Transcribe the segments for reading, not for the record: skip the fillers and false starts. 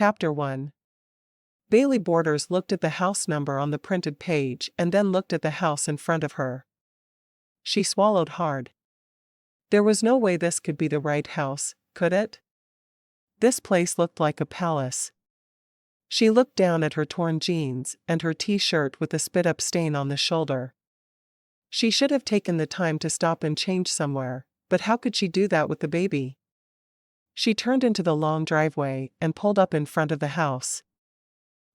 Chapter 1. Bailey Borders looked at the house number on the printed page and then looked at the house in front of her. She swallowed hard. There was no way this could be the right house, could it? This place looked like a palace. She looked down at her torn jeans and her t-shirt with a spit-up stain on the shoulder. She should have taken the time to stop and change somewhere, but how could she do that with the baby? She turned into the long driveway and pulled up in front of the house.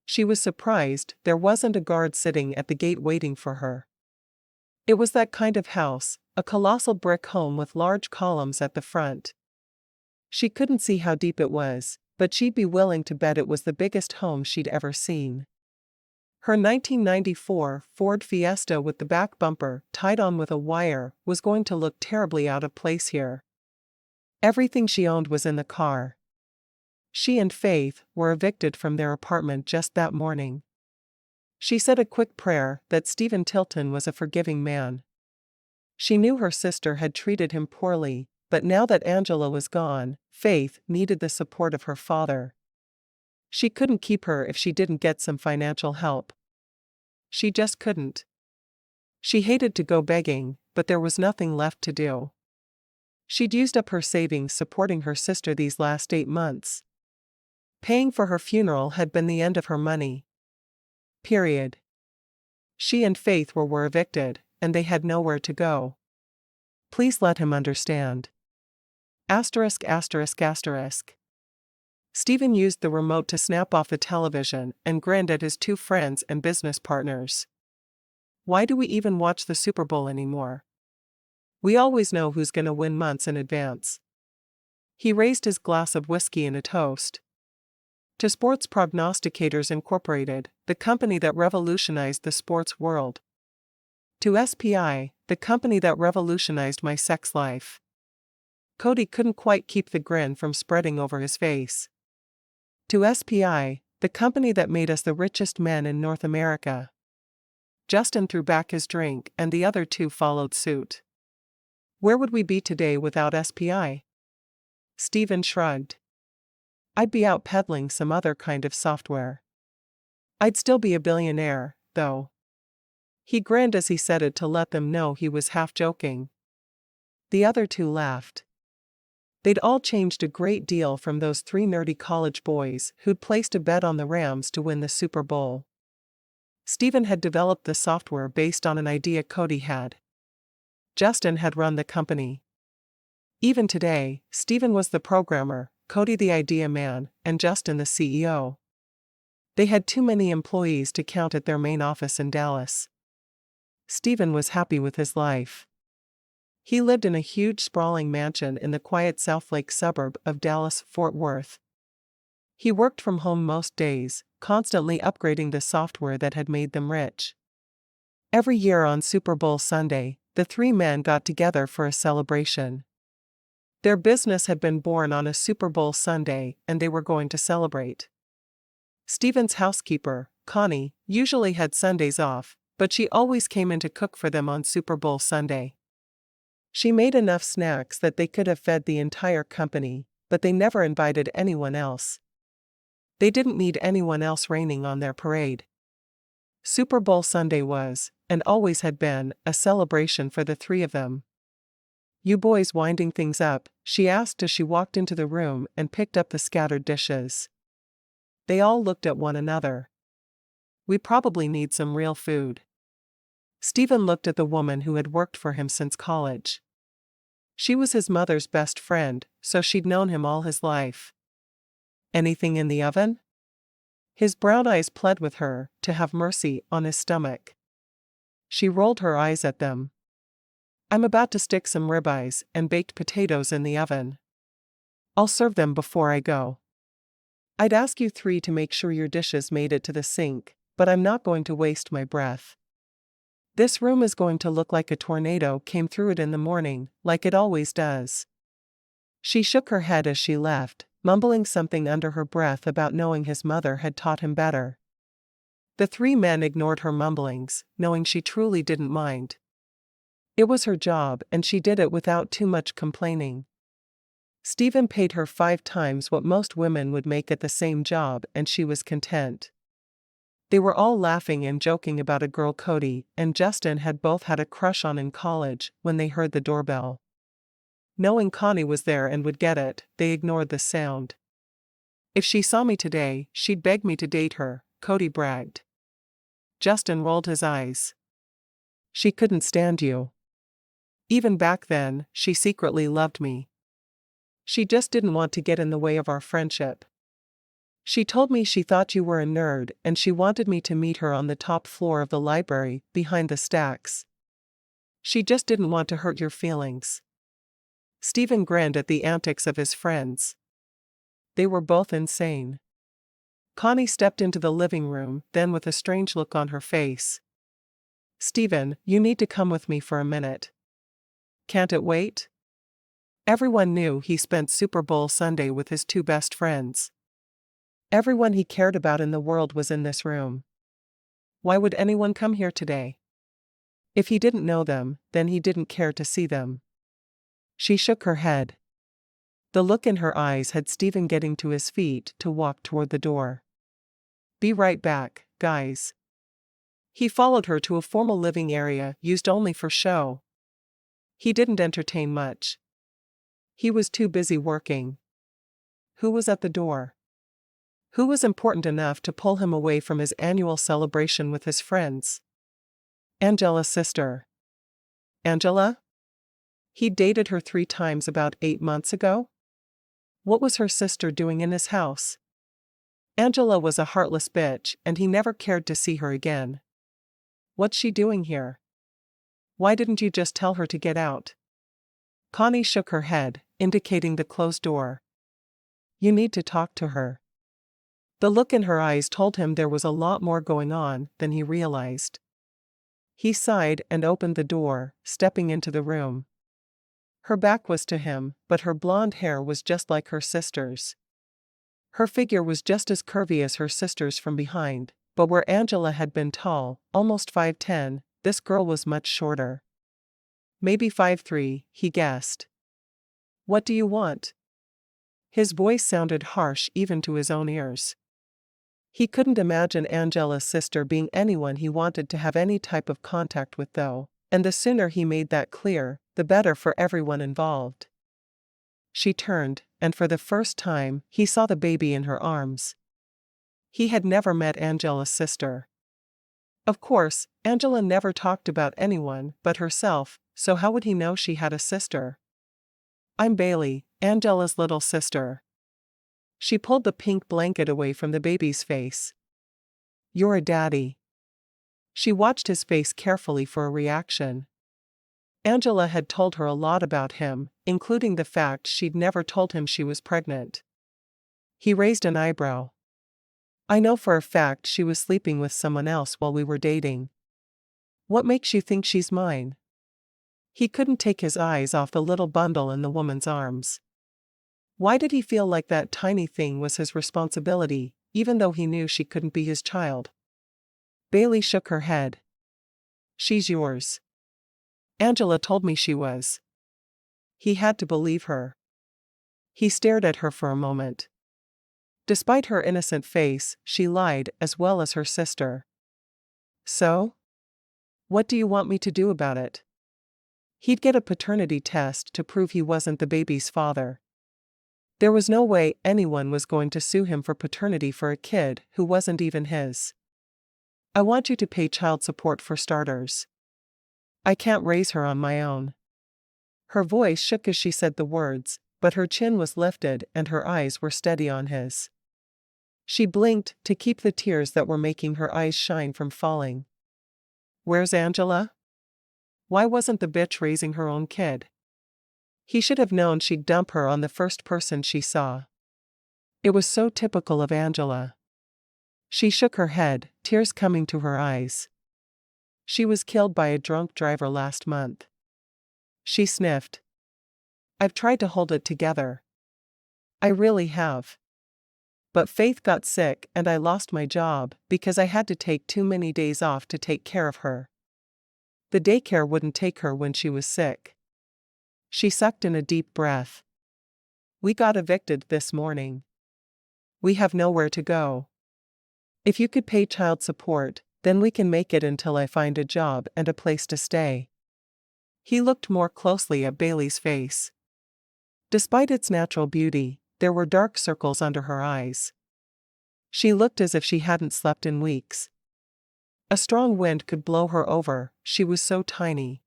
She was surprised there wasn't a guard sitting at the gate waiting for her. It was that kind of house, a colossal brick home with large columns at the front. She couldn't see how deep it was, but she'd be willing to bet it was the biggest home she'd ever seen. Her 1994 Ford Fiesta with the back bumper tied on with a wire was going to look terribly out of place here. Everything she owned was in the car. She and Faith were evicted from their apartment just that morning. She said a quick prayer that Stephen Tilton was a forgiving man. She knew her sister had treated him poorly, but now that Angela was gone, Faith needed the support of her father. She couldn't keep her if she didn't get some financial help. She just couldn't. She hated to go begging, but there was nothing left to do. She'd used up her savings supporting her sister these last 8 months. Paying for her funeral had been the end of her money. Period. She and Faith were evicted, and they had nowhere to go. Please let him understand. Asterisk asterisk asterisk. Stephen used the remote to snap off the television and grinned at his 2 friends and business partners. Why do we even watch the Super Bowl anymore? We always know who's gonna win months in advance. He raised his glass of whiskey in a toast. To Sports Prognosticators Incorporated, the company that revolutionized the sports world. To SPI, the company that revolutionized my sex life. Cody couldn't quite keep the grin from spreading over his face. To SPI, the company that made us the richest men in North America. Justin threw back his drink and the other 2 followed suit. Where would we be today without SPI? Stephen shrugged. I'd be out peddling some other kind of software. I'd still be a billionaire, though. He grinned as he said it to let them know he was half joking. The other 2 laughed. They'd all changed a great deal from those 3 nerdy college boys who'd placed a bet on the Rams to win the Super Bowl. Stephen had developed the software based on an idea Cody had. Justin had run the company. Even today, Stephen was the programmer, Cody the idea man, and Justin the CEO. They had too many employees to count at their main office in Dallas. Stephen was happy with his life. He lived in a huge sprawling mansion in the quiet Southlake suburb of Dallas-Fort Worth. He worked from home most days, constantly upgrading the software that had made them rich. Every year on Super Bowl Sunday, the 3 men got together for a celebration. Their business had been born on a Super Bowl Sunday, and they were going to celebrate. Stephen's housekeeper, Connie, usually had Sundays off, but she always came in to cook for them on Super Bowl Sunday. She made enough snacks that they could have fed the entire company, but they never invited anyone else. They didn't need anyone else raining on their parade. Super Bowl Sunday was, and always had been, a celebration for the 3 of them. You boys winding things up? She asked as she walked into the room and picked up the scattered dishes. They all looked at one another. We probably need some real food. Stephen looked at the woman who had worked for him since college. She was his mother's best friend, so she'd known him all his life. Anything in the oven? His brown eyes pled with her to have mercy on his stomach. She rolled her eyes at them. I'm about to stick some ribeyes and baked potatoes in the oven. I'll serve them before I go. I'd ask you 3 to make sure your dishes made it to the sink, but I'm not going to waste my breath. This room is going to look like a tornado came through it in the morning, like it always does. She shook her head as she left, mumbling something under her breath about knowing his mother had taught him better. The 3 men ignored her mumblings, knowing she truly didn't mind. It was her job and she did it without too much complaining. Stephen paid her 5 times what most women would make at the same job, and she was content. They were all laughing and joking about a girl Cody and Justin had both had a crush on in college when they heard the doorbell. Knowing Connie was there and would get it, they ignored the sound. If she saw me today, she'd beg me to date her, Cody bragged. Justin rolled his eyes. She couldn't stand you. Even back then, she secretly loved me. She just didn't want to get in the way of our friendship. She told me she thought you were a nerd and she wanted me to meet her on the top floor of the library, behind the stacks. She just didn't want to hurt your feelings. Stephen grinned at the antics of his friends. They were both insane. Connie stepped into the living room, then with a strange look on her face. Stephen, you need to come with me for a minute. Can't it wait? Everyone knew he spent Super Bowl Sunday with his 2 best friends. Everyone he cared about in the world was in this room. Why would anyone come here today? If he didn't know them, then he didn't care to see them. She shook her head. The look in her eyes had Stephen getting to his feet to walk toward the door. Be right back, guys. He followed her to a formal living area used only for show. He didn't entertain much. He was too busy working. Who was at the door? Who was important enough to pull him away from his annual celebration with his friends? Angela's sister. Angela? He'd dated her 3 times about 8 months ago? What was her sister doing in his house? Angela was a heartless bitch and he never cared to see her again. What's she doing here? Why didn't you just tell her to get out? Connie shook her head, indicating the closed door. You need to talk to her. The look in her eyes told him there was a lot more going on than he realized. He sighed and opened the door, stepping into the room. Her back was to him, but her blonde hair was just like her sister's. Her figure was just as curvy as her sister's from behind, but where Angela had been tall, almost 5'10", this girl was much shorter. Maybe 5'3", he guessed. What do you want? His voice sounded harsh even to his own ears. He couldn't imagine Angela's sister being anyone he wanted to have any type of contact with though, and the sooner he made that clear, the better for everyone involved. She turned, and for the first time, he saw the baby in her arms. He had never met Angela's sister. Of course, Angela never talked about anyone but herself, so how would he know she had a sister? I'm Bailey, Angela's little sister. She pulled the pink blanket away from the baby's face. You're a daddy. She watched his face carefully for a reaction. Angela had told her a lot about him, including the fact she'd never told him she was pregnant. He raised an eyebrow. I know for a fact she was sleeping with someone else while we were dating. What makes you think she's mine? He couldn't take his eyes off the little bundle in the woman's arms. Why did he feel like that tiny thing was his responsibility, even though he knew she couldn't be his child? Bailey shook her head. She's yours. Angela told me she was. He had to believe her. He stared at her for a moment. Despite her innocent face, she lied as well as her sister. So? What do you want me to do about it? He'd get a paternity test to prove he wasn't the baby's father. There was no way anyone was going to sue him for paternity for a kid who wasn't even his. I want you to pay child support for starters. I can't raise her on my own. Her voice shook as she said the words, but her chin was lifted and her eyes were steady on his. She blinked to keep the tears that were making her eyes shine from falling. Where's Angela? Why wasn't the bitch raising her own kid? He should have known she'd dump her on the first person she saw. It was so typical of Angela. She shook her head, tears coming to her eyes. She was killed by a drunk driver last month. She sniffed. I've tried to hold it together. I really have. But Faith got sick and I lost my job because I had to take too many days off to take care of her. The daycare wouldn't take her when she was sick. She sucked in a deep breath. We got evicted this morning. We have nowhere to go. If you could pay child support, then we can make it until I find a job and a place to stay. He looked more closely at Bailey's face. Despite its natural beauty, there were dark circles under her eyes. She looked as if she hadn't slept in weeks. A strong wind could blow her over, she was so tiny.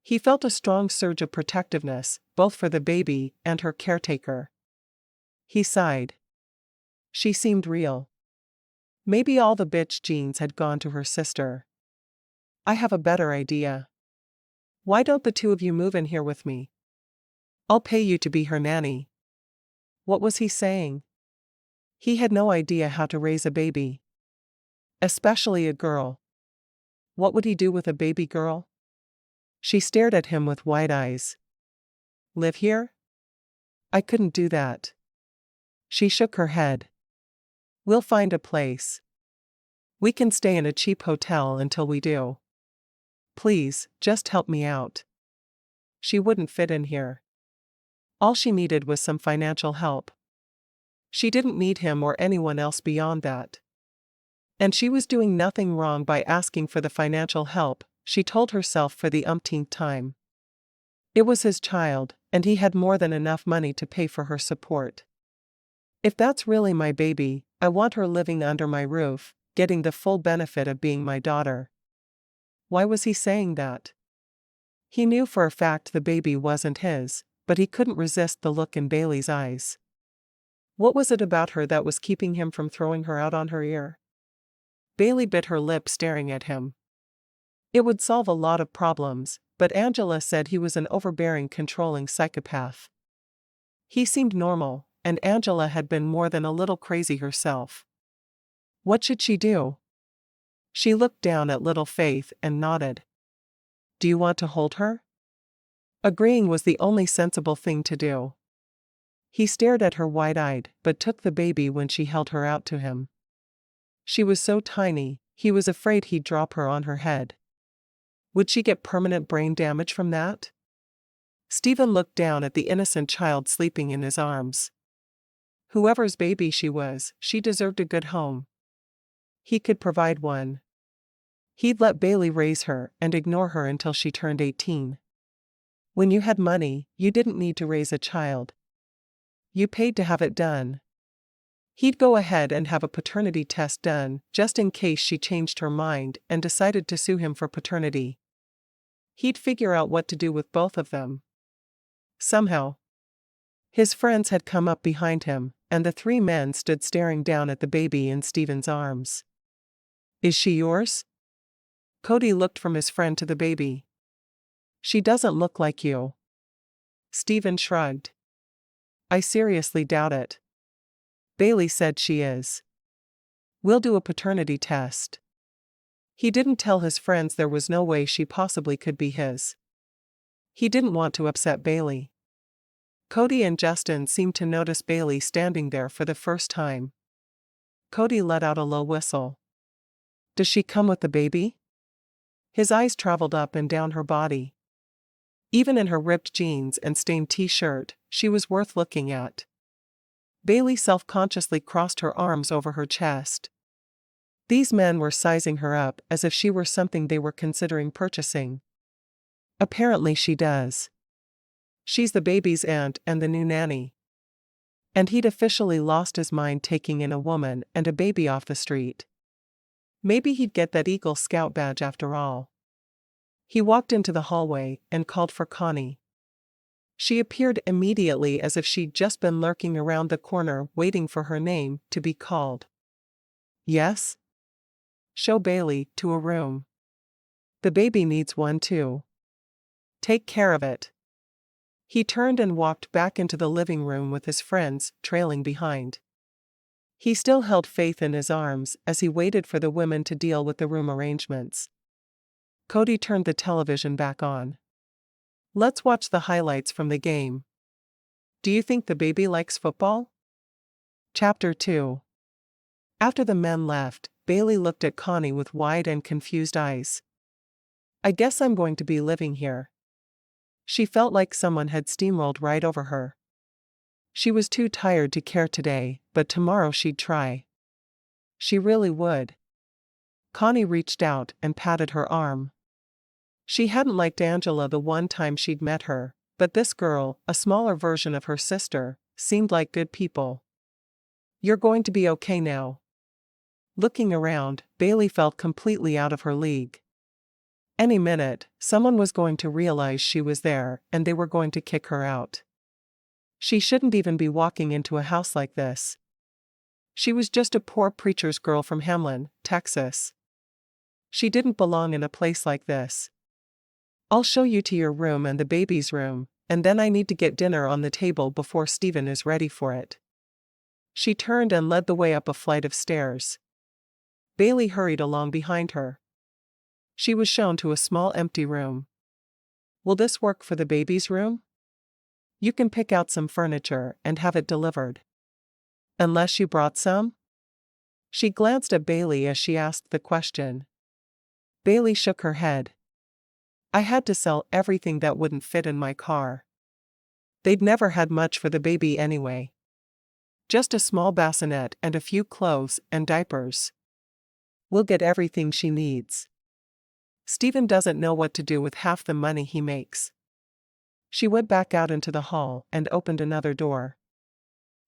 He felt a strong surge of protectiveness, both for the baby and her caretaker. He sighed. She seemed real. Maybe all the bitch genes had gone to her sister. I have a better idea. Why don't the two of you move in here with me? I'll pay you to be her nanny. What was he saying? He had no idea how to raise a baby. Especially a girl. What would he do with a baby girl? She stared at him with wide eyes. Live here? I couldn't do that. She shook her head. We'll find a place. We can stay in a cheap hotel until we do. Please, just help me out. She wouldn't fit in here. All she needed was some financial help. She didn't need him or anyone else beyond that. And she was doing nothing wrong by asking for the financial help, she told herself for the umpteenth time. It was his child, and he had more than enough money to pay for her support. If that's really my baby, I want her living under my roof, getting the full benefit of being my daughter. Why was he saying that? He knew for a fact the baby wasn't his, but he couldn't resist the look in Bailey's eyes. What was it about her that was keeping him from throwing her out on her ear? Bailey bit her lip staring at him. It would solve a lot of problems, but Angela said he was an overbearing, controlling psychopath. He seemed normal, and Angela had been more than a little crazy herself. What should she do? She looked down at little Faith and nodded. Do you want to hold her? Agreeing was the only sensible thing to do. He stared at her wide-eyed, but took the baby when she held her out to him. She was so tiny, he was afraid he'd drop her on her head. Would she get permanent brain damage from that? Stephen looked down at the innocent child sleeping in his arms. Whoever's baby she was, she deserved a good home. He could provide one. He'd let Bailey raise her and ignore her until she turned 18. When you had money, you didn't need to raise a child. You paid to have it done. He'd go ahead and have a paternity test done, just in case she changed her mind and decided to sue him for paternity. He'd figure out what to do with both of them. Somehow. His friends had come up behind him, and the three men stood staring down at the baby in Stephen's arms. Is she yours? Cody looked from his friend to the baby. She doesn't look like you. Stephen shrugged. I seriously doubt it. Bailey said she is. We'll do a paternity test. He didn't tell his friends there was no way she possibly could be his. He didn't want to upset Bailey. Cody and Justin seemed to notice Bailey standing there for the first time. Cody let out a low whistle. Does she come with the baby? His eyes traveled up and down her body. Even in her ripped jeans and stained t-shirt, she was worth looking at. Bailey self-consciously crossed her arms over her chest. These men were sizing her up as if she were something they were considering purchasing. Apparently she does. She's the baby's aunt and the new nanny. And he'd officially lost his mind taking in a woman and a baby off the street. Maybe he'd get that Eagle Scout badge after all. He walked into the hallway and called for Connie. She appeared immediately as if she'd just been lurking around the corner waiting for her name to be called. Yes? Show Bailey to a room. The baby needs one too. Take care of it. He turned and walked back into the living room with his friends trailing behind. He still held Faith in his arms as he waited for the women to deal with the room arrangements. Cody turned the television back on. Let's watch the highlights from the game. Do you think the baby likes football? Chapter 2. After the men left, Bailey looked at Connie with wide and confused eyes. I guess I'm going to be living here. She felt like someone had steamrolled right over her. She was too tired to care today, but tomorrow she'd try. She really would. Connie reached out and patted her arm. She hadn't liked Angela the one time she'd met her, but this girl, a smaller version of her sister, seemed like good people. "You're going to be okay now." Looking around, Bailey felt completely out of her league. Any minute, someone was going to realize she was there, and they were going to kick her out. She shouldn't even be walking into a house like this. She was just a poor preacher's girl from Hamlin, Texas. She didn't belong in a place like this. "I'll show you to your room and the baby's room, and then I need to get dinner on the table before Stephen is ready for it." She turned and led the way up a flight of stairs. Bailey hurried along behind her. She was shown to a small empty room. "Will this work for the baby's room? You can pick out some furniture and have it delivered. Unless you brought some?" She glanced at Bailey as she asked the question. Bailey shook her head. "I had to sell everything that wouldn't fit in my car. They'd never had much for the baby anyway. Just a small bassinet and a few clothes and diapers. We'll get everything she needs. Stephen doesn't know what to do with half the money he makes." She went back out into the hall and opened another door.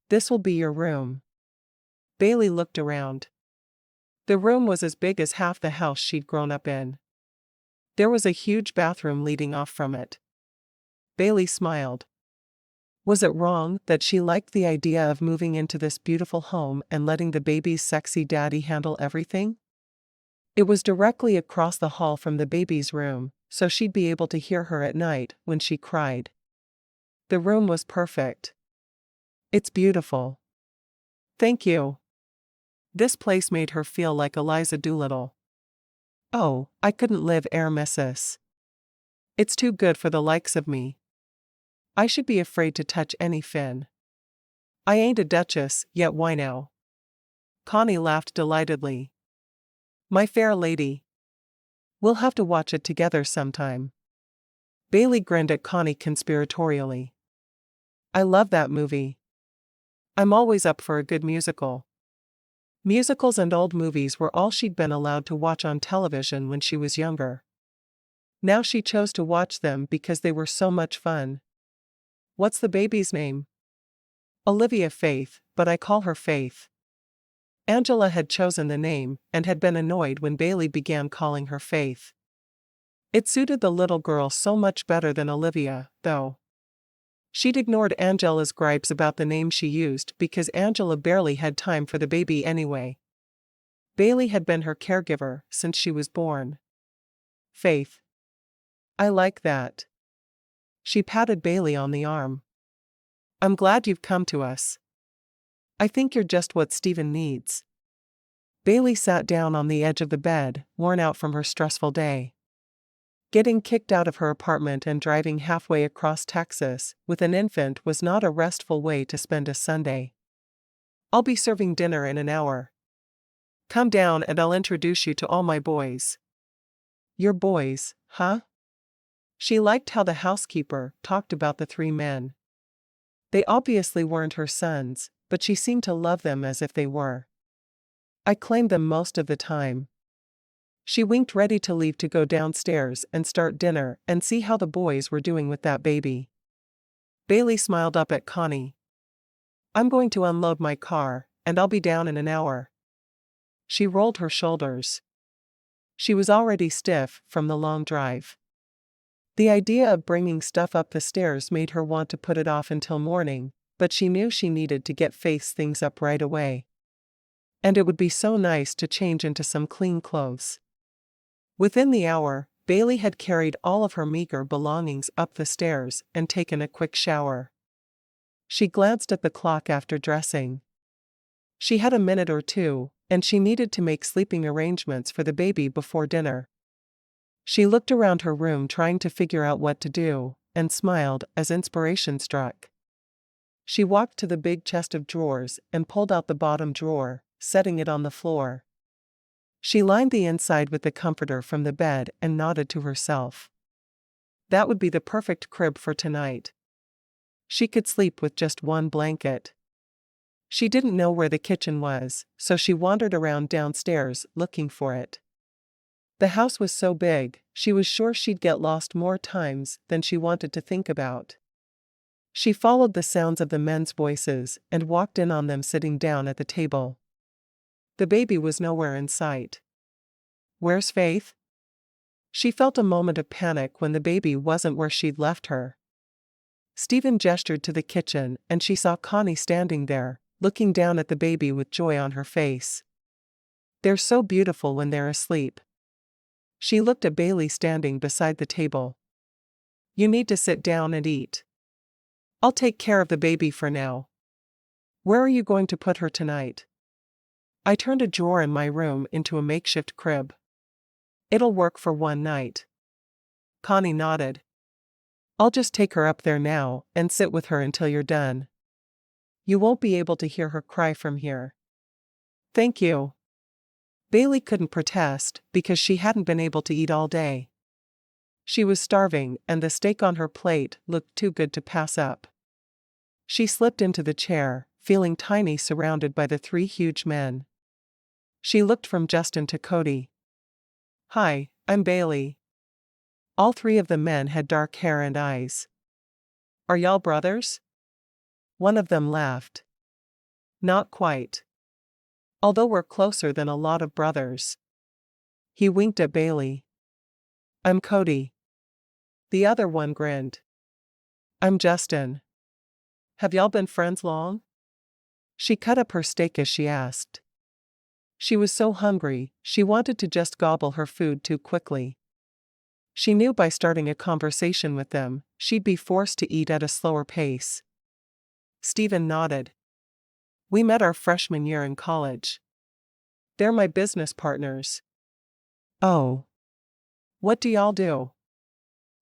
"This will be your room." Bailey looked around. The room was as big as half the house she'd grown up in. There was a huge bathroom leading off from it. Bailey smiled. Was it wrong that she liked the idea of moving into this beautiful home and letting the baby's sexy daddy handle everything? It was directly across the hall from the baby's room, so she'd be able to hear her at night when she cried. The room was perfect. "It's beautiful. Thank you." This place made her feel like Eliza Doolittle. "Oh, I couldn't live ere Mrs. It's too good for the likes of me. I should be afraid to touch any fin. I ain't a duchess, yet why now?" Connie laughed delightedly. "My fair lady. We'll have to watch it together sometime." Bailey grinned at Connie conspiratorially. "I love that movie. I'm always up for a good musical." Musicals and old movies were all she'd been allowed to watch on television when she was younger. Now she chose to watch them because they were so much fun. "What's the baby's name?" "Olivia Faith, but I call her Faith." Angela had chosen the name and had been annoyed when Bailey began calling her Faith. It suited the little girl so much better than Olivia, though. She'd ignored Angela's gripes about the name she used because Angela barely had time for the baby anyway. Bailey had been her caregiver since she was born. "Faith. I like that." She patted Bailey on the arm. "I'm glad you've come to us. I think you're just what Stephen needs." Bailey sat down on the edge of the bed, worn out from her stressful day. Getting kicked out of her apartment and driving halfway across Texas with an infant was not a restful way to spend a Sunday. "I'll be serving dinner in an hour. Come down and I'll introduce you to all my boys." "Your boys, huh?" She liked how the housekeeper talked about the three men. They obviously weren't her sons, but she seemed to love them as if they were. "I claim them most of the time." She winked, ready to leave to go downstairs and start dinner and see how the boys were doing with that baby. Bailey smiled up at Connie. "I'm going to unload my car, and I'll be down in an hour." She rolled her shoulders. She was already stiff from the long drive. The idea of bringing stuff up the stairs made her want to put it off until morning, but she knew she needed to get Faith's things up right away. And it would be so nice to change into some clean clothes. Within the hour, Bailey had carried all of her meager belongings up the stairs and taken a quick shower. She glanced at the clock after dressing. She had a minute or two, and she needed to make sleeping arrangements for the baby before dinner. She looked around her room trying to figure out what to do, and smiled as inspiration struck. She walked to the big chest of drawers and pulled out the bottom drawer, setting it on the floor. She lined the inside with the comforter from the bed and nodded to herself. That would be the perfect crib for tonight. She could sleep with just one blanket. She didn't know where the kitchen was, so she wandered around downstairs looking for it. The house was so big, she was sure she'd get lost more times than she wanted to think about. She followed the sounds of the men's voices and walked in on them sitting down at the table. The baby was nowhere in sight. Where's Faith? She felt a moment of panic when the baby wasn't where she'd left her. Stephen gestured to the kitchen and she saw Connie standing there, looking down at the baby with joy on her face. They're so beautiful when they're asleep. She looked at Bailey standing beside the table. You need to sit down and eat. I'll take care of the baby for now. Where are you going to put her tonight? I turned a drawer in my room into a makeshift crib. It'll work for one night. Connie nodded. I'll just take her up there now and sit with her until you're done. You won't be able to hear her cry from here. Thank you. Bailey couldn't protest because she hadn't been able to eat all day. She was starving and the steak on her plate looked too good to pass up. She slipped into the chair, feeling tiny surrounded by the three huge men. She looked from Justin to Cody. Hi, I'm Bailey. All three of the men had dark hair and eyes. Are y'all brothers? One of them laughed. Not quite. Although we're closer than a lot of brothers. He winked at Bailey. I'm Cody. The other one grinned. I'm Justin. Have y'all been friends long? She cut up her steak as she asked. She was so hungry, she wanted to just gobble her food too quickly. She knew by starting a conversation with them, she'd be forced to eat at a slower pace. Stephen nodded. We met our freshman year in college. They're my business partners. Oh. What do y'all do?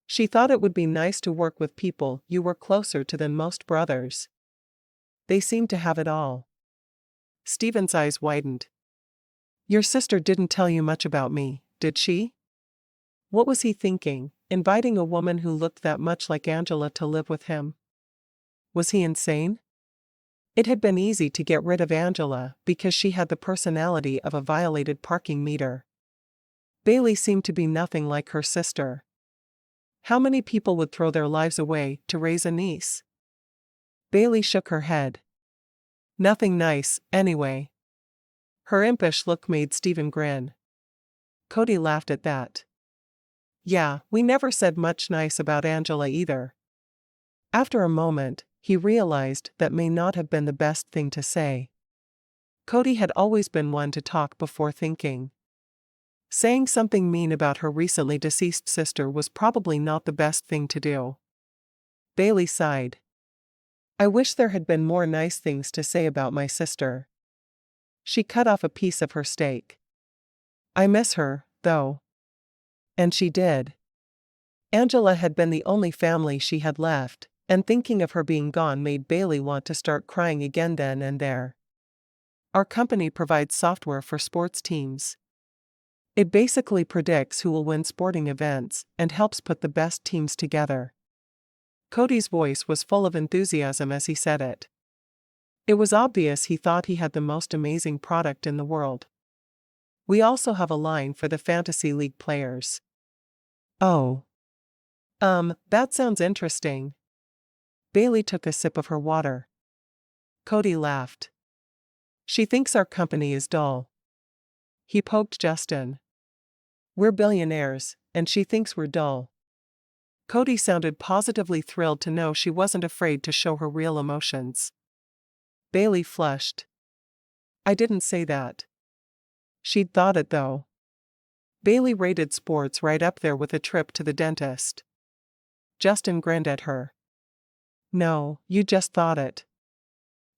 She thought it would be nice to work with people you were closer to than most brothers. They seemed to have it all. Stephen's eyes widened. Your sister didn't tell you much about me, did she? What was he thinking, inviting a woman who looked that much like Angela to live with him? Was he insane? It had been easy to get rid of Angela because she had the personality of a violated parking meter. Bailey seemed to be nothing like her sister. How many people would throw their lives away to raise a niece? Bailey shook her head. Nothing nice, anyway. Her impish look made Stephen grin. Cody laughed at that. Yeah, we never said much nice about Angela either. After a moment, he realized that may not have been the best thing to say. Cody had always been one to talk before thinking. Saying something mean about her recently deceased sister was probably not the best thing to do. Bailey sighed. I wish there had been more nice things to say about my sister. She cut off a piece of her steak. I miss her, though. And she did. Angela had been the only family she had left, and thinking of her being gone made Bailey want to start crying again then and there. Our company provides software for sports teams. It basically predicts who will win sporting events and helps put the best teams together. Cody's voice was full of enthusiasm as he said it. It was obvious he thought he had the most amazing product in the world. We also have a line for the Fantasy League players. Oh. That sounds interesting. Bailey took a sip of her water. Cody laughed. She thinks our company is dull. He poked Justin. We're billionaires, and she thinks we're dull. Cody sounded positively thrilled to know she wasn't afraid to show her real emotions. Bailey flushed. I didn't say that. She'd thought it though. Bailey rated sports right up there with a trip to the dentist. Justin grinned at her. No, you just thought it.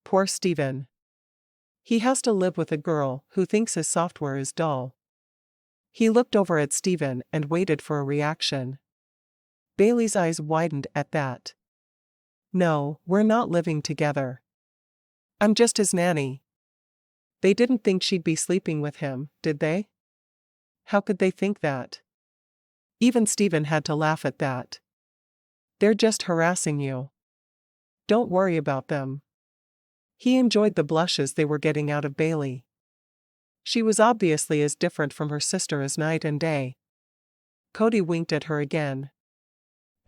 Poor Stephen. He has to live with a girl who thinks his software is dull. He looked over at Stephen and waited for a reaction. Bailey's eyes widened at that. No, we're not living together. I'm just his nanny. They didn't think she'd be sleeping with him, did they? How could they think that? Even Stephen had to laugh at that. They're just harassing you. Don't worry about them. He enjoyed the blushes they were getting out of Bailey. She was obviously as different from her sister as night and day. Cody winked at her again.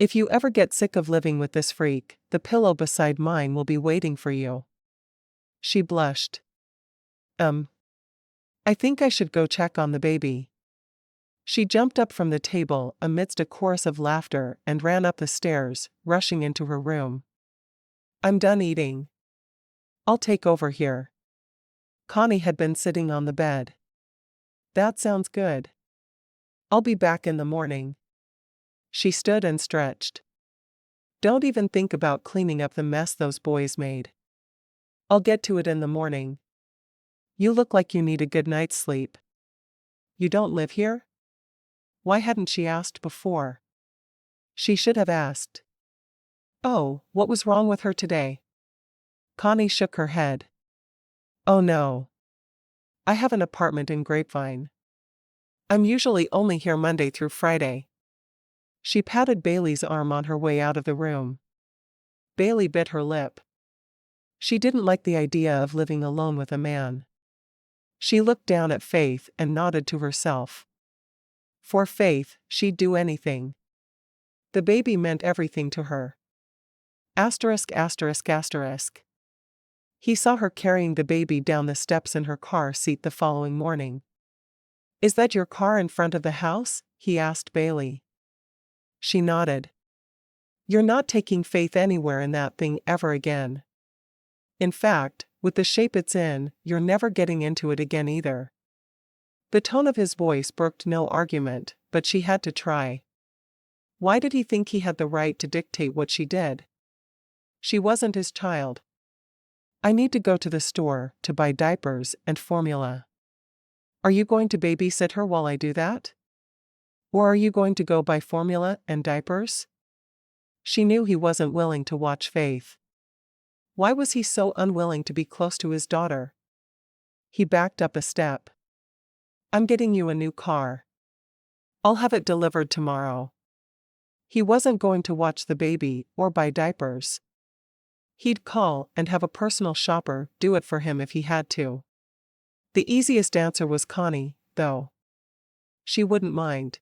If you ever get sick of living with this freak, the pillow beside mine will be waiting for you. She blushed. I think I should go check on the baby. She jumped up from the table amidst a chorus of laughter and ran up the stairs, rushing into her room. I'm done eating. I'll take over here. Connie had been sitting on the bed. That sounds good. I'll be back in the morning. She stood and stretched. Don't even think about cleaning up the mess those boys made. I'll get to it in the morning. You look like you need a good night's sleep. You don't live here? Why hadn't she asked before? She should have asked. Oh, what was wrong with her today? Connie shook her head. Oh no. I have an apartment in Grapevine. I'm usually only here Monday through Friday. She patted Bailey's arm on her way out of the room. Bailey bit her lip. She didn't like the idea of living alone with a man. She looked down at Faith and nodded to herself. For Faith, she'd do anything. The baby meant everything to her. Asterisk asterisk asterisk. He saw her carrying the baby down the steps in her car seat the following morning. Is that your car in front of the house? He asked Bailey. She nodded. You're not taking Faith anywhere in that thing ever again. In fact, with the shape it's in, you're never getting into it again either. The tone of his voice brooked no argument, but she had to try. Why did he think he had the right to dictate what she did? She wasn't his child. I need to go to the store to buy diapers and formula. Are you going to babysit her while I do that? Or are you going to go buy formula and diapers? She knew he wasn't willing to watch Faith. Why was he so unwilling to be close to his daughter? He backed up a step. I'm getting you a new car. I'll have it delivered tomorrow. He wasn't going to watch the baby or buy diapers. He'd call and have a personal shopper do it for him if he had to. The easiest answer was Connie, though. She wouldn't mind.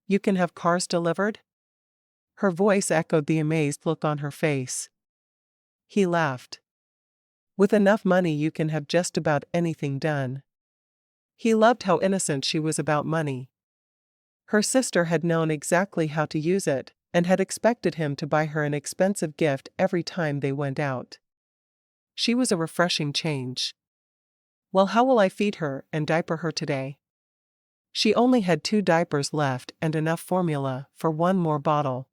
You can have cars delivered? Her voice echoed the amazed look on her face. He laughed. With enough money you can have just about anything done. He loved how innocent she was about money. Her sister had known exactly how to use it, and had expected him to buy her an expensive gift every time they went out. She was a refreshing change. Well, how will I feed her and diaper her today? She only had 2 diapers left and enough formula for 1 more bottle.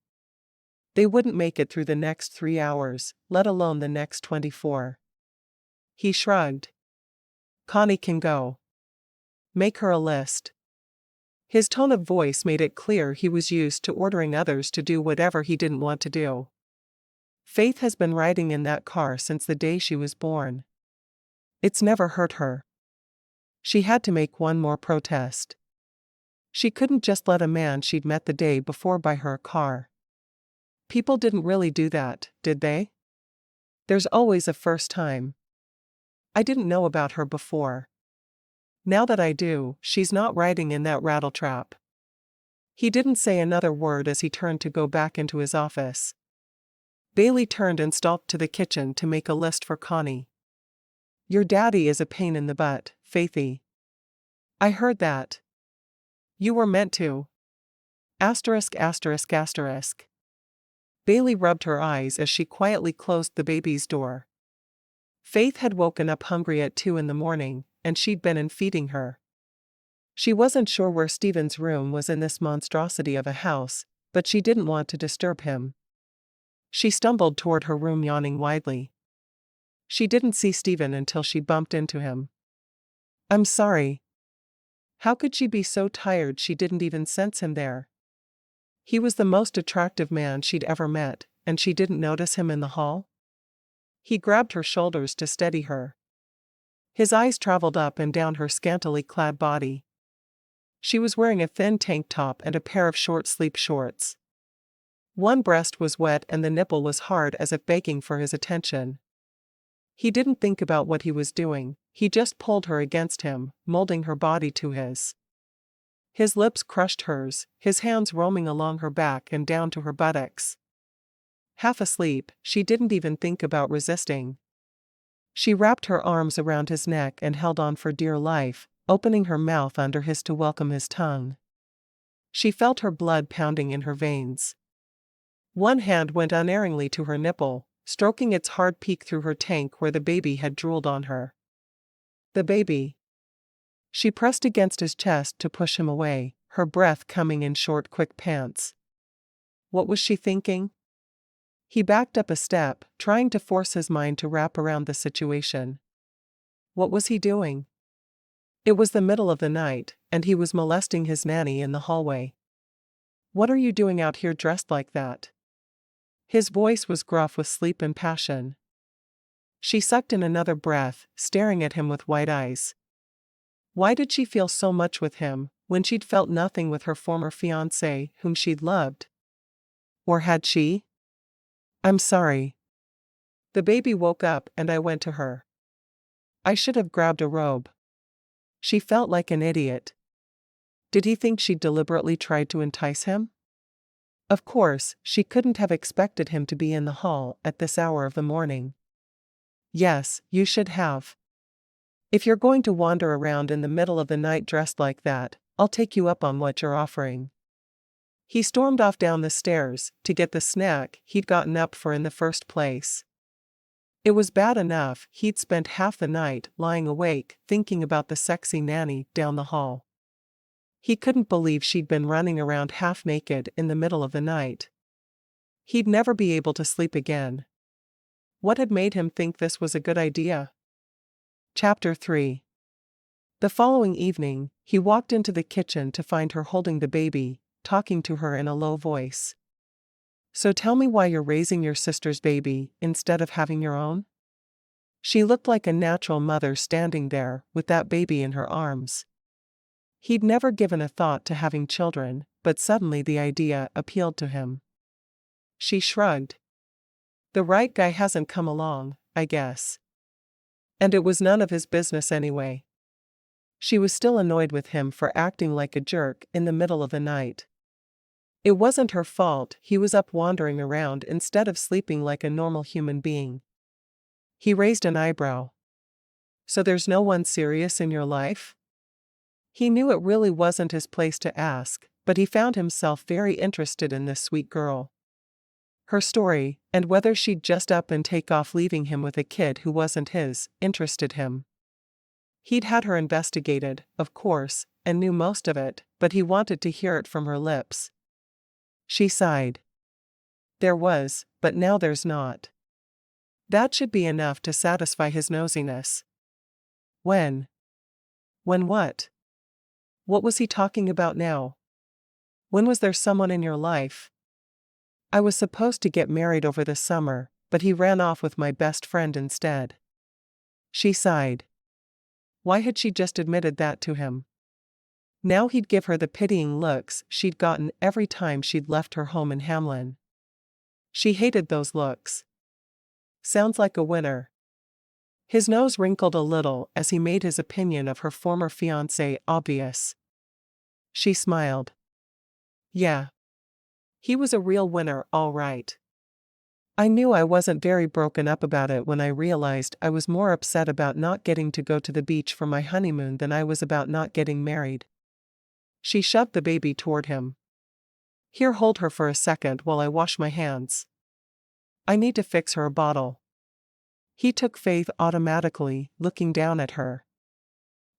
They wouldn't make it through the next 3 hours, let alone the next 24. He shrugged. Connie can go. Make her a list. His tone of voice made it clear he was used to ordering others to do whatever he didn't want to do. Faith has been riding in that car since the day she was born. It's never hurt her. She had to make one more protest. She couldn't just let a man she'd met the day before buy her a car. People didn't really do that, did they? There's always a first time. I didn't know about her before. Now that I do, she's not riding in that rattletrap. He didn't say another word as he turned to go back into his office. Bailey turned and stalked to the kitchen to make a list for Connie. Your daddy is a pain in the butt, Faithy. I heard that. You were meant to. Asterisk asterisk asterisk. Bailey rubbed her eyes as she quietly closed the baby's door. Faith had woken up hungry at 2 in the morning, and she'd been in feeding her. She wasn't sure where Stephen's room was in this monstrosity of a house, but she didn't want to disturb him. She stumbled toward her room yawning widely. She didn't see Stephen until she bumped into him. I'm sorry. How could she be so tired she didn't even sense him there? He was the most attractive man she'd ever met, and she didn't notice him in the hall? He grabbed her shoulders to steady her. His eyes traveled up and down her scantily clad body. She was wearing a thin tank top and a pair of short sleeve shorts. One breast was wet and the nipple was hard as if begging for his attention. He didn't think about what he was doing, he just pulled her against him, molding her body to his. His lips crushed hers, his hands roaming along her back and down to her buttocks. Half asleep, she didn't even think about resisting. She wrapped her arms around his neck and held on for dear life, opening her mouth under his to welcome his tongue. She felt her blood pounding in her veins. One hand went unerringly to her nipple, stroking its hard peak through her tank where the baby had drooled on her. The baby. She pressed against his chest to push him away, her breath coming in short, quick pants. What was she thinking? He backed up a step, trying to force his mind to wrap around the situation. What was he doing? It was the middle of the night, and he was molesting his nanny in the hallway. What are you doing out here dressed like that? His voice was gruff with sleep and passion. She sucked in another breath, staring at him with wide eyes. Why did she feel so much with him, when she'd felt nothing with her former fiancé, whom she'd loved? Or had she? I'm sorry. The baby woke up and I went to her. I should have grabbed a robe. She felt like an idiot. Did he think she'd deliberately tried to entice him? Of course, she couldn't have expected him to be in the hall at this hour of the morning. Yes, you should have. If you're going to wander around in the middle of the night dressed like that, I'll take you up on what you're offering. He stormed off down the stairs to get the snack he'd gotten up for in the first place. It was bad enough he'd spent half the night lying awake thinking about the sexy nanny down the hall. He couldn't believe she'd been running around half naked in the middle of the night. He'd never be able to sleep again. What had made him think this was a good idea? Chapter 3. The following evening, he walked into the kitchen to find her holding the baby, talking to her in a low voice. So tell me why you're raising your sister's baby instead of having your own? She looked like a natural mother standing there with that baby in her arms. He'd never given a thought to having children, but suddenly the idea appealed to him. She shrugged. The right guy hasn't come along, I guess. And it was none of his business anyway. She was still annoyed with him for acting like a jerk in the middle of the night. It wasn't her fault he was up wandering around instead of sleeping like a normal human being. He raised an eyebrow. So there's no one serious in your life? He knew it really wasn't his place to ask, but he found himself very interested in this sweet girl. Her story, and whether she'd just up and take off leaving him with a kid who wasn't his, interested him. He'd had her investigated, of course, and knew most of it, but he wanted to hear it from her lips. She sighed. There was, but now there's not. That should be enough to satisfy his nosiness. When? When what? What was he talking about now? When was there someone in your life? I was supposed to get married over the summer, but he ran off with my best friend instead. She sighed. Why had she just admitted that to him? Now he'd give her the pitying looks she'd gotten every time she'd left her home in Hamlin. She hated those looks. Sounds like a winner. His nose wrinkled a little as he made his opinion of her former fiancé obvious. She smiled. Yeah. He was a real winner, all right. I knew I wasn't very broken up about it when I realized I was more upset about not getting to go to the beach for my honeymoon than I was about not getting married. She shoved the baby toward him. Here, hold her for a second while I wash my hands. I need to fix her a bottle. He took faith automatically, looking down at her.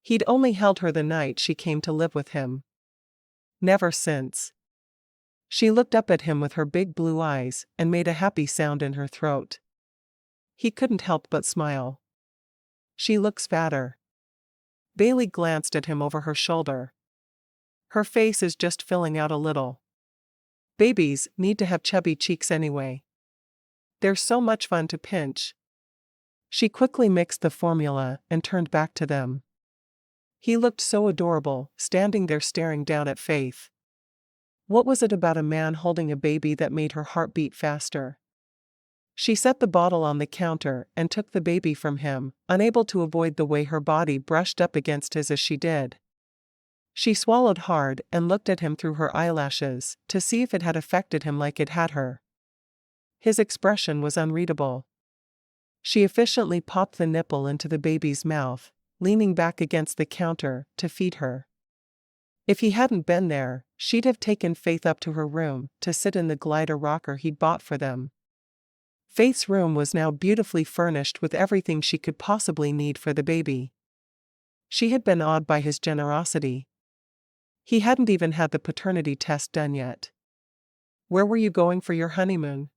He'd only held her the night she came to live with him. Never since. She looked up at him with her big blue eyes and made a happy sound in her throat. He couldn't help but smile. She looks fatter. Bailey glanced at him over her shoulder. Her face is just filling out a little. Babies need to have chubby cheeks anyway. They're so much fun to pinch. She quickly mixed the formula and turned back to them. He looked so adorable, standing there staring down at Faith. What was it about a man holding a baby that made her heart beat faster? She set the bottle on the counter and took the baby from him, unable to avoid the way her body brushed up against his as she did. She swallowed hard and looked at him through her eyelashes to see if it had affected him like it had her. His expression was unreadable. She efficiently popped the nipple into the baby's mouth, leaning back against the counter to feed her. If he hadn't been there, she'd have taken Faith up to her room to sit in the glider rocker he'd bought for them. Faith's room was now beautifully furnished with everything she could possibly need for the baby. She had been awed by his generosity. He hadn't even had the paternity test done yet. "Where were you going for your honeymoon?"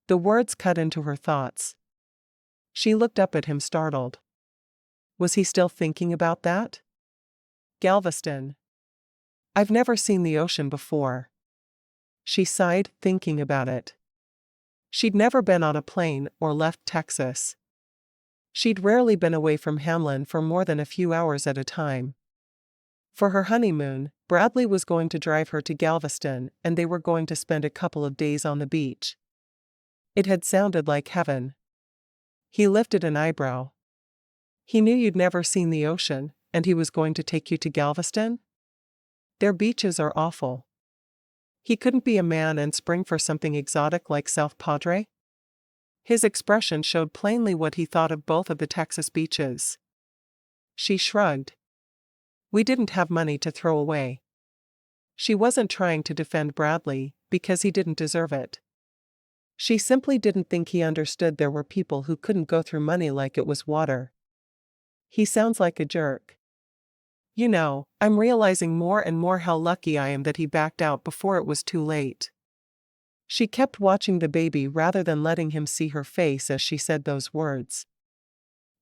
The words cut into her thoughts. She looked up at him startled. Was he still thinking about that? Galveston. I've never seen the ocean before. She sighed, thinking about it. She'd never been on a plane or left Texas. She'd rarely been away from Hamlin for more than a few hours at a time. For her honeymoon, Bradley was going to drive her to Galveston and they were going to spend a couple of days on the beach. It had sounded like heaven. He lifted an eyebrow. He knew you'd never seen the ocean, and he was going to take you to Galveston? Their beaches are awful. He couldn't be a man and spring for something exotic like South Padre? His expression showed plainly what he thought of both of the Texas beaches. She shrugged. We didn't have money to throw away. She wasn't trying to defend Bradley, because he didn't deserve it. She simply didn't think he understood there were people who couldn't go through money like it was water. He sounds like a jerk. You know, I'm realizing more and more how lucky I am that he backed out before it was too late. She kept watching the baby rather than letting him see her face as she said those words.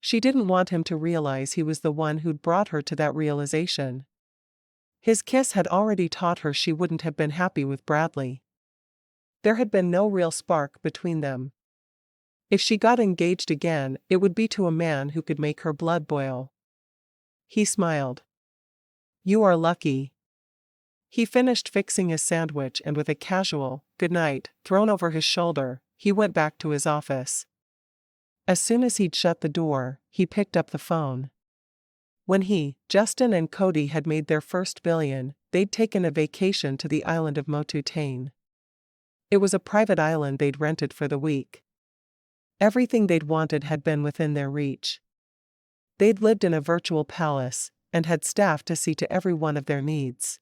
She didn't want him to realize he was the one who'd brought her to that realization. His kiss had already taught her she wouldn't have been happy with Bradley. There had been no real spark between them. If she got engaged again, it would be to a man who could make her blood boil. He smiled. You are lucky. He finished fixing his sandwich and with a casual, "good night," thrown over his shoulder, he went back to his office. As soon as he'd shut the door, he picked up the phone. When he, Justin and Cody had made their first billion, they'd taken a vacation to the island of Motutain. It was a private island they'd rented for the week. Everything they'd wanted had been within their reach. They'd lived in a virtual palace, and had staff to see to every one of their needs.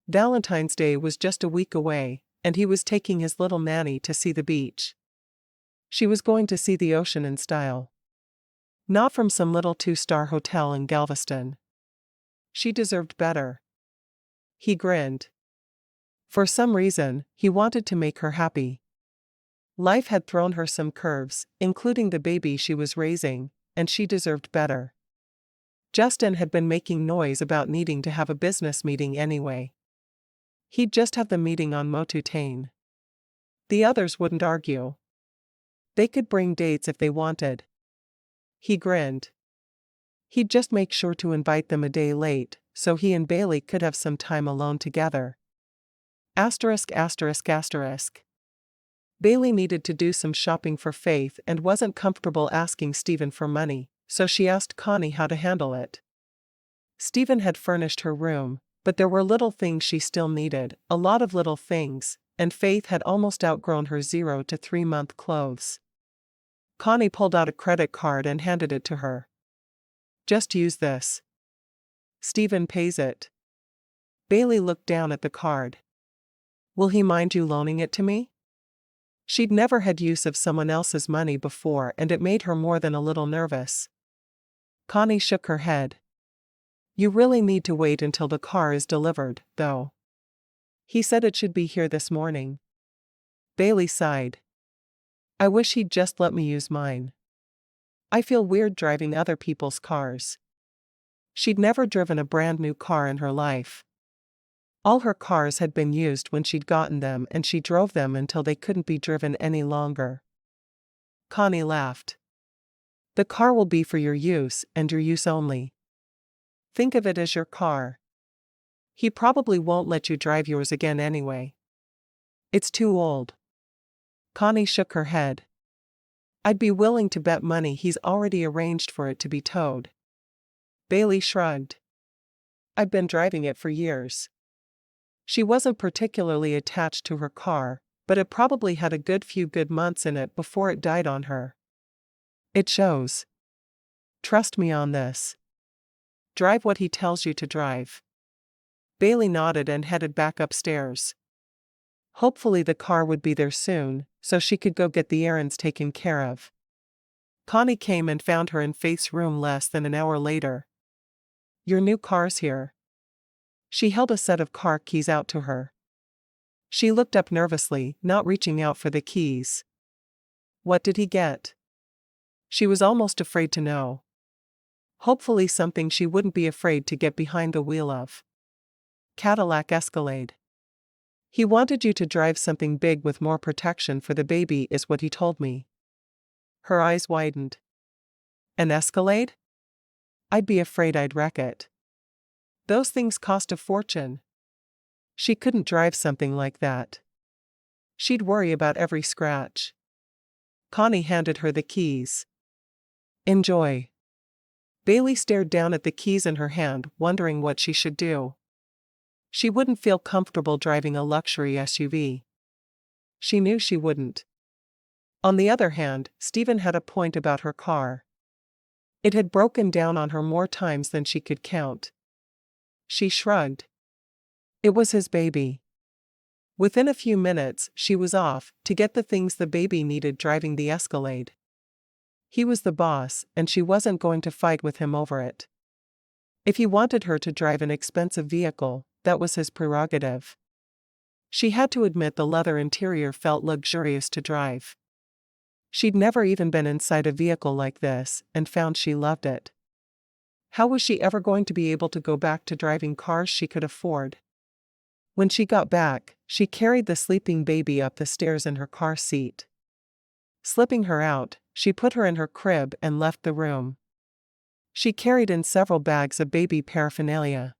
Valentine's Day was just a week away, and he was taking his little nanny to see the beach. She was going to see the ocean in style. Not from some little 2-star hotel in Galveston. She deserved better. He grinned. For some reason, he wanted to make her happy. Life had thrown her some curves, including the baby she was raising, and she deserved better. Justin had been making noise about needing to have a business meeting anyway. He'd just have the meeting on Motutain. The others wouldn't argue. They could bring dates if they wanted. He grinned. He'd just make sure to invite them a day late, so he and Bailey could have some time alone together. Asterisk asterisk asterisk. Bailey needed to do some shopping for Faith and wasn't comfortable asking Stephen for money, so she asked Connie how to handle it. Stephen had furnished her room, but there were little things she still needed, a lot of little things, and Faith had almost outgrown her 0 to 3-month clothes. Connie pulled out a credit card and handed it to her. Just use this. Stephen pays it. Bailey looked down at the card. Will he mind you loaning it to me? She'd never had use of someone else's money before and it made her more than a little nervous. Connie shook her head. You really need to wait until the car is delivered, though. He said it should be here this morning. Bailey sighed. I wish he'd just let me use mine. I feel weird driving other people's cars. She'd never driven a brand new car in her life. All her cars had been used when she'd gotten them and she drove them until they couldn't be driven any longer. Connie laughed. The car will be for your use and your use only. Think of it as your car. He probably won't let you drive yours again anyway. It's too old. Connie shook her head. I'd be willing to bet money he's already arranged for it to be towed. Bailey shrugged. I've been driving it for years. She wasn't particularly attached to her car, but it probably had a few good months in it before it died on her. It shows. Trust me on this. Drive what he tells you to drive. Bailey nodded and headed back upstairs. Hopefully the car would be there soon, so she could go get the errands taken care of. Connie came and found her in Faith's room less than an hour later. Your new car's here. She held a set of car keys out to her. She looked up nervously, not reaching out for the keys. What did he get? She was almost afraid to know. Hopefully something she wouldn't be afraid to get behind the wheel of. Cadillac Escalade. He wanted you to drive something big with more protection for the baby is what he told me. Her eyes widened. An Escalade? I'd be afraid I'd wreck it. Those things cost a fortune. She couldn't drive something like that. She'd worry about every scratch. Connie handed her the keys. Enjoy. Bailey stared down at the keys in her hand, wondering what she should do. She wouldn't feel comfortable driving a luxury SUV. She knew she wouldn't. On the other hand, Stephen had a point about her car. It had broken down on her more times than she could count. She shrugged. It was his baby. Within a few minutes, she was off to get the things the baby needed driving the Escalade. He was the boss, and she wasn't going to fight with him over it. If he wanted her to drive an expensive vehicle, that was his prerogative. She had to admit the leather interior felt luxurious to drive. She'd never even been inside a vehicle like this, and found she loved it. How was she ever going to be able to go back to driving cars she could afford? When she got back, she carried the sleeping baby up the stairs in her car seat. Slipping her out, she put her in her crib and left the room. She carried in several bags of baby paraphernalia.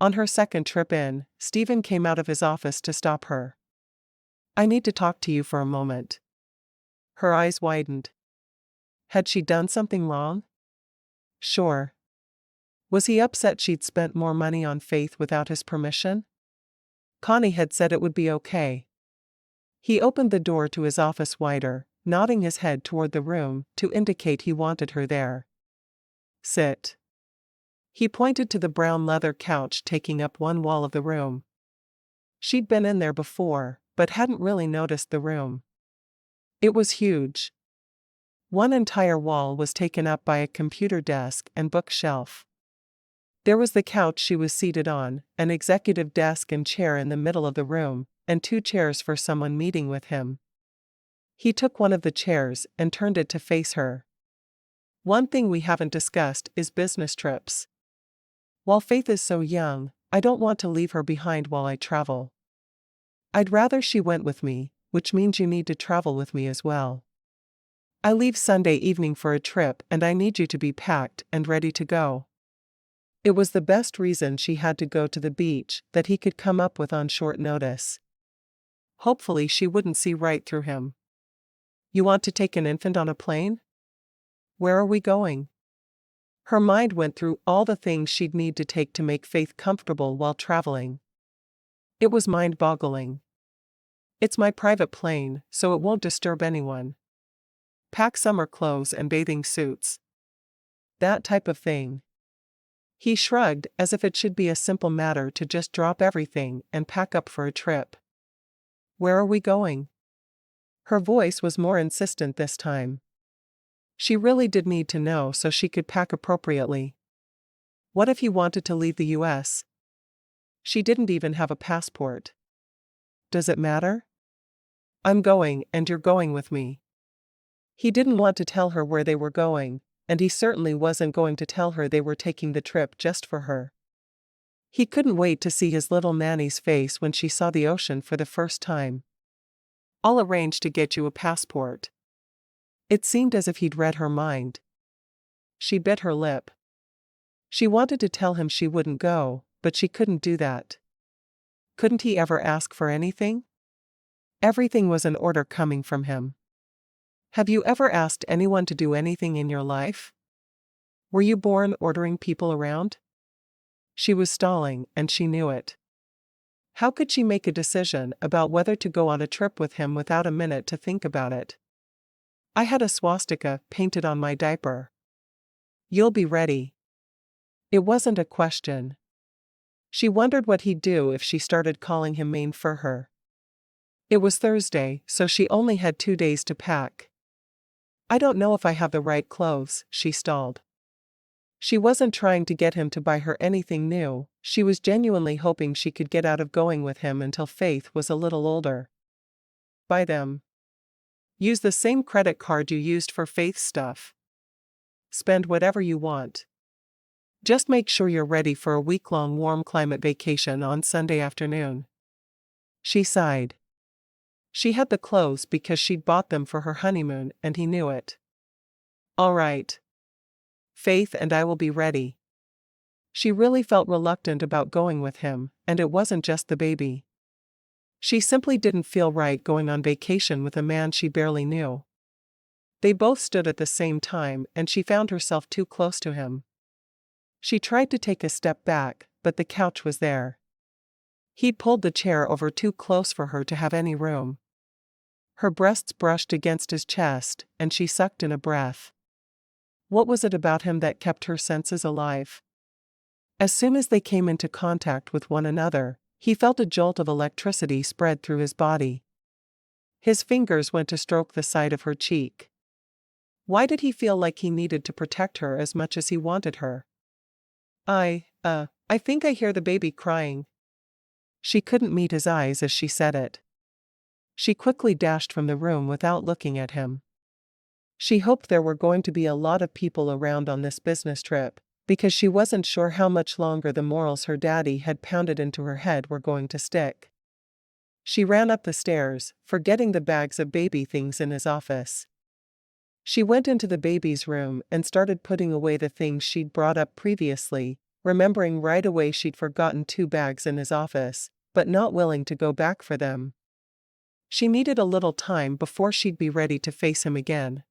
On her second trip in, Stephen came out of his office to stop her. I need to talk to you for a moment. Her eyes widened. Had she done something wrong? Sure. Was he upset she'd spent more money on Faith without his permission? Connie had said it would be okay. He opened the door to his office wider, nodding his head toward the room to indicate he wanted her there. Sit. He pointed to the brown leather couch taking up one wall of the room. She'd been in there before, but hadn't really noticed the room. It was huge. One entire wall was taken up by a computer desk and bookshelf. There was the couch she was seated on, an executive desk and chair in the middle of the room, and 2 chairs for someone meeting with him. He took one of the chairs and turned it to face her. One thing we haven't discussed is business trips. While Faith is so young, I don't want to leave her behind while I travel. I'd rather she went with me, which means you need to travel with me as well. I leave Sunday evening for a trip and I need you to be packed and ready to go. It was the best reason she had to go to the beach that he could come up with on short notice. Hopefully she wouldn't see right through him. You want to take an infant on a plane? Where are we going? Her mind went through all the things she'd need to take to make Faith comfortable while traveling. It was mind-boggling. It's my private plane, so it won't disturb anyone. Pack summer clothes and bathing suits. That type of thing. He shrugged as if it should be a simple matter to just drop everything and pack up for a trip. Where are we going? Her voice was more insistent this time. She really did need to know so she could pack appropriately. What if he wanted to leave the US? She didn't even have a passport. Does it matter? I'm going, and you're going with me. He didn't want to tell her where they were going, and he certainly wasn't going to tell her they were taking the trip just for her. He couldn't wait to see his little nanny's face when she saw the ocean for the first time. I'll arrange to get you a passport. It seemed as if he'd read her mind. She bit her lip. She wanted to tell him she wouldn't go, but she couldn't do that. Couldn't he ever ask for anything? Everything was an order coming from him. Have you ever asked anyone to do anything in your life? Were you born ordering people around? She was stalling, and she knew it. How could she make a decision about whether to go on a trip with him without a minute to think about it? I had a swastika painted on my diaper. You'll be ready. It wasn't a question. She wondered what he'd do if she started calling him Maine for her. It was Thursday, so she only had 2 days to pack. I don't know if I have the right clothes, she stalled. She wasn't trying to get him to buy her anything new, she was genuinely hoping she could get out of going with him until Faith was a little older. Buy them. Use the same credit card you used for Faith's stuff. Spend whatever you want. Just make sure you're ready for a week-long warm climate vacation on Sunday afternoon. She sighed. She had the clothes because she'd bought them for her honeymoon, and he knew it. All right. Faith and I will be ready. She really felt reluctant about going with him, and it wasn't just the baby. She simply didn't feel right going on vacation with a man she barely knew. They both stood at the same time, and she found herself too close to him. She tried to take a step back, but the couch was there. He'd pulled the chair over too close for her to have any room. Her breasts brushed against his chest, and she sucked in a breath. What was it about him that kept her senses alive? As soon as they came into contact with one another, he felt a jolt of electricity spread through his body. His fingers went to stroke the side of her cheek. Why did he feel like he needed to protect her as much as he wanted her? I think I hear the baby crying. She couldn't meet his eyes as she said it. She quickly dashed from the room without looking at him. She hoped there were going to be a lot of people around on this business trip, because she wasn't sure how much longer the morals her daddy had pounded into her head were going to stick. She ran up the stairs, forgetting the bags of baby things in his office. She went into the baby's room and started putting away the things she'd brought up previously, remembering right away she'd forgotten 2 bags in his office, but not willing to go back for them. She needed a little time before she'd be ready to face him again.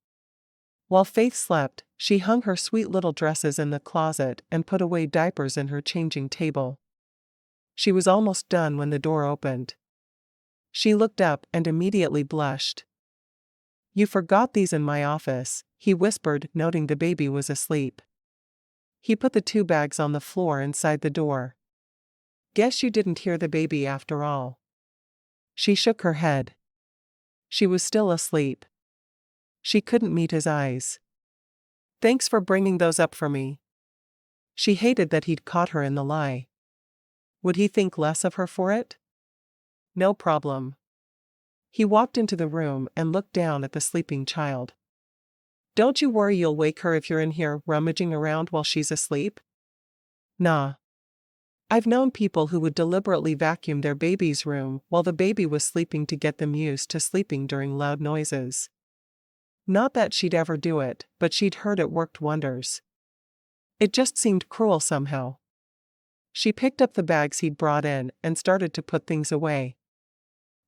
While Faith slept, she hung her sweet little dresses in the closet and put away diapers in her changing table. She was almost done when the door opened. She looked up and immediately blushed. You forgot these in my office, he whispered, noting the baby was asleep. He put the 2 bags on the floor inside the door. Guess you didn't hear the baby after all. She shook her head. She was still asleep. She couldn't meet his eyes. Thanks for bringing those up for me. She hated that he'd caught her in the lie. Would he think less of her for it? No problem. He walked into the room and looked down at the sleeping child. Don't you worry you'll wake her if you're in here rummaging around while she's asleep? Nah. I've known people who would deliberately vacuum their baby's room while the baby was sleeping to get them used to sleeping during loud noises. Not that she'd ever do it, but she'd heard it worked wonders. It just seemed cruel somehow. She picked up the bags he'd brought in and started to put things away.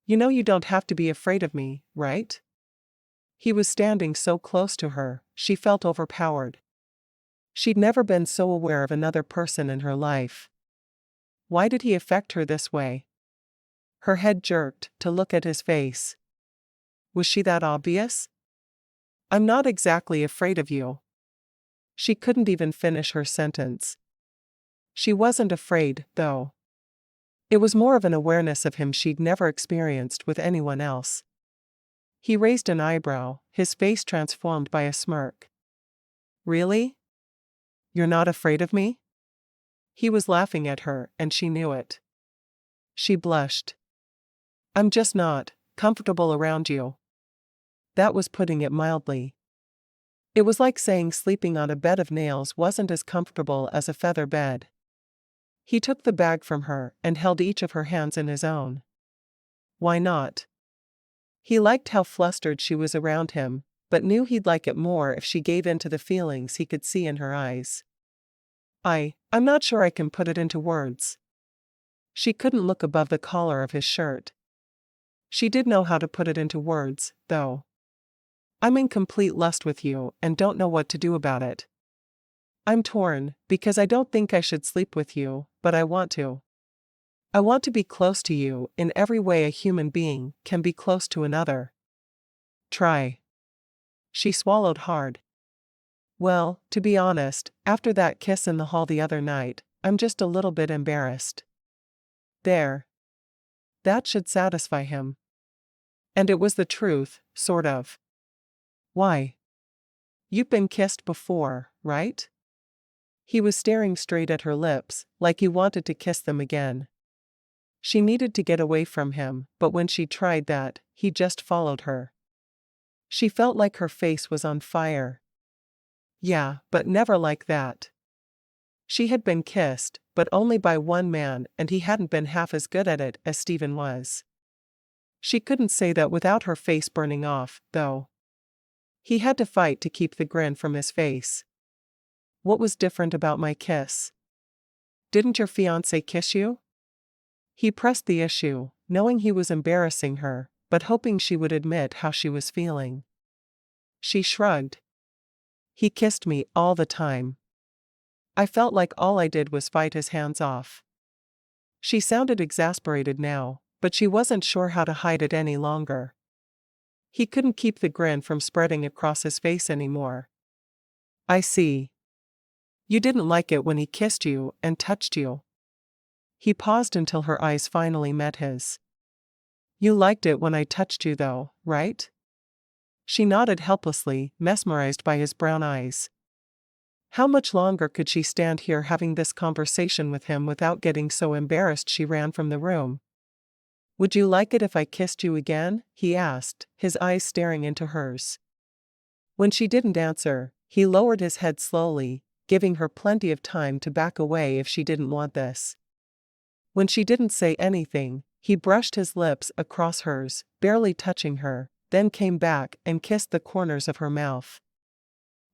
You know you don't have to be afraid of me, right? He was standing so close to her, she felt overpowered. She'd never been so aware of another person in her life. Why did he affect her this way? Her head jerked to look at his face. Was she that obvious? I'm not exactly afraid of you. She couldn't even finish her sentence. She wasn't afraid, though. It was more of an awareness of him she'd never experienced with anyone else. He raised an eyebrow, his face transformed by a smirk. Really? You're not afraid of me? He was laughing at her, and she knew it. She blushed. I'm just not comfortable around you. That was putting it mildly. It was like saying sleeping on a bed of nails wasn't as comfortable as a feather bed. He took the bag from her and held each of her hands in his own. Why not? He liked how flustered she was around him, but knew he'd like it more if she gave in to the feelings he could see in her eyes. I'm not sure I can put it into words. She couldn't look above the collar of his shirt. She did know how to put it into words, though. I'm in complete lust with you and don't know what to do about it. I'm torn, because I don't think I should sleep with you, but I want to. I want to be close to you in every way a human being can be close to another. Try. She swallowed hard. Well, to be honest, after that kiss in the hall the other night, I'm just a little bit embarrassed. There. That should satisfy him. And it was the truth, sort of. Why? You've been kissed before, right? He was staring straight at her lips, like he wanted to kiss them again. She needed to get away from him, but when she tried that, he just followed her. She felt like her face was on fire. Yeah, but never like that. She had been kissed, but only by one man, and he hadn't been half as good at it as Stephen was. She couldn't say that without her face burning off, though. He had to fight to keep the grin from his face. What was different about my kiss? Didn't your fiancé kiss you? He pressed the issue, knowing he was embarrassing her, but hoping she would admit how she was feeling. She shrugged. He kissed me all the time. I felt like all I did was fight his hands off. She sounded exasperated now, but she wasn't sure how to hide it any longer. He couldn't keep the grin from spreading across his face anymore. I see. You didn't like it when he kissed you and touched you. He paused until her eyes finally met his. You liked it when I touched you though, right? She nodded helplessly, mesmerized by his brown eyes. How much longer could she stand here having this conversation with him without getting so embarrassed she ran from the room? Would you like it if I kissed you again? He asked, his eyes staring into hers. When she didn't answer, he lowered his head slowly, giving her plenty of time to back away if she didn't want this. When she didn't say anything, he brushed his lips across hers, barely touching her, then came back and kissed the corners of her mouth.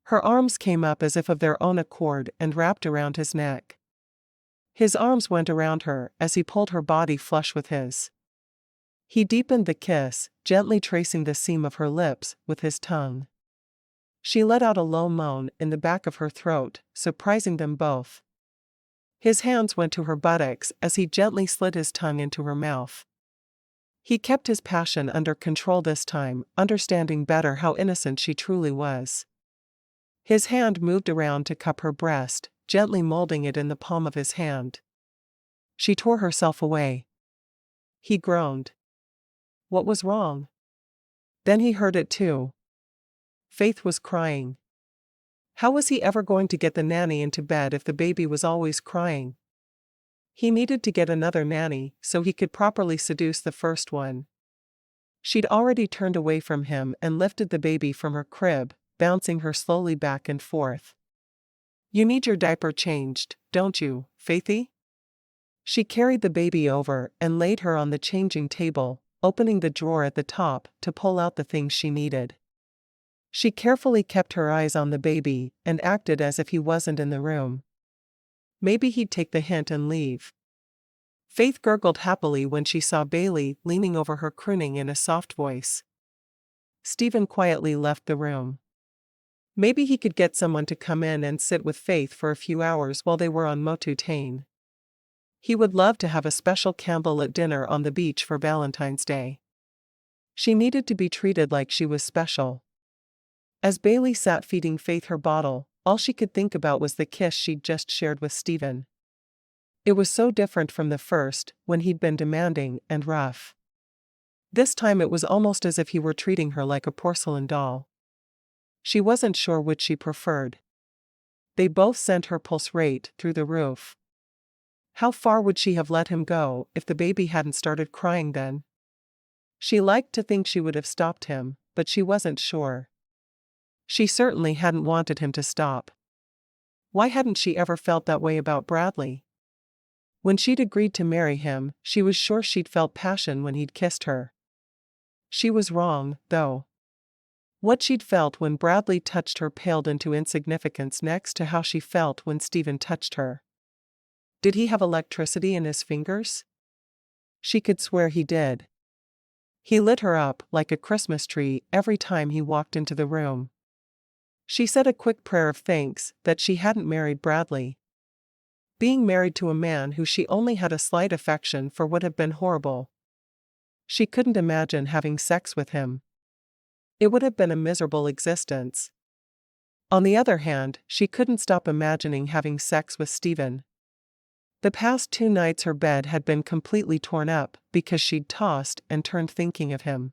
Her arms came up as if of their own accord and wrapped around his neck. His arms went around her as he pulled her body flush with his. He deepened the kiss, gently tracing the seam of her lips with his tongue. She let out a low moan in the back of her throat, surprising them both. His hands went to her buttocks as he gently slid his tongue into her mouth. He kept his passion under control this time, understanding better how innocent she truly was. His hand moved around to cup her breast, gently molding it in the palm of his hand. She tore herself away. He groaned. What was wrong? Then he heard it too. Faith was crying. How was he ever going to get the nanny into bed if the baby was always crying? He needed to get another nanny so he could properly seduce the first one. She'd already turned away from him and lifted the baby from her crib, bouncing her slowly back and forth. You need your diaper changed, don't you, Faithy? She carried the baby over and laid her on the changing table, opening the drawer at the top to pull out the things she needed. She carefully kept her eyes on the baby and acted as if he wasn't in the room. Maybe he'd take the hint and leave. Faith gurgled happily when she saw Bailey leaning over her, crooning in a soft voice. Stephen quietly left the room. Maybe he could get someone to come in and sit with Faith for a few hours while they were on Motu Tain. He would love to have a special candlelit dinner on the beach for Valentine's Day. She needed to be treated like she was special. As Bailey sat feeding Faith her bottle, all she could think about was the kiss she'd just shared with Stephen. It was so different from the first, when he'd been demanding and rough. This time it was almost as if he were treating her like a porcelain doll. She wasn't sure which she preferred. They both sent her pulse rate through the roof. How far would she have let him go if the baby hadn't started crying then? She liked to think she would have stopped him, but she wasn't sure. She certainly hadn't wanted him to stop. Why hadn't she ever felt that way about Bradley? When she'd agreed to marry him, she was sure she'd felt passion when he'd kissed her. She was wrong, though. What she'd felt when Bradley touched her paled into insignificance next to how she felt when Stephen touched her. Did he have electricity in his fingers? She could swear he did. He lit her up like a Christmas tree every time he walked into the room. She said a quick prayer of thanks that she hadn't married Bradley. Being married to a man who she only had a slight affection for would have been horrible. She couldn't imagine having sex with him. It would have been a miserable existence. On the other hand, she couldn't stop imagining having sex with Stephen. The past 2 nights her bed had been completely torn up because she'd tossed and turned thinking of him.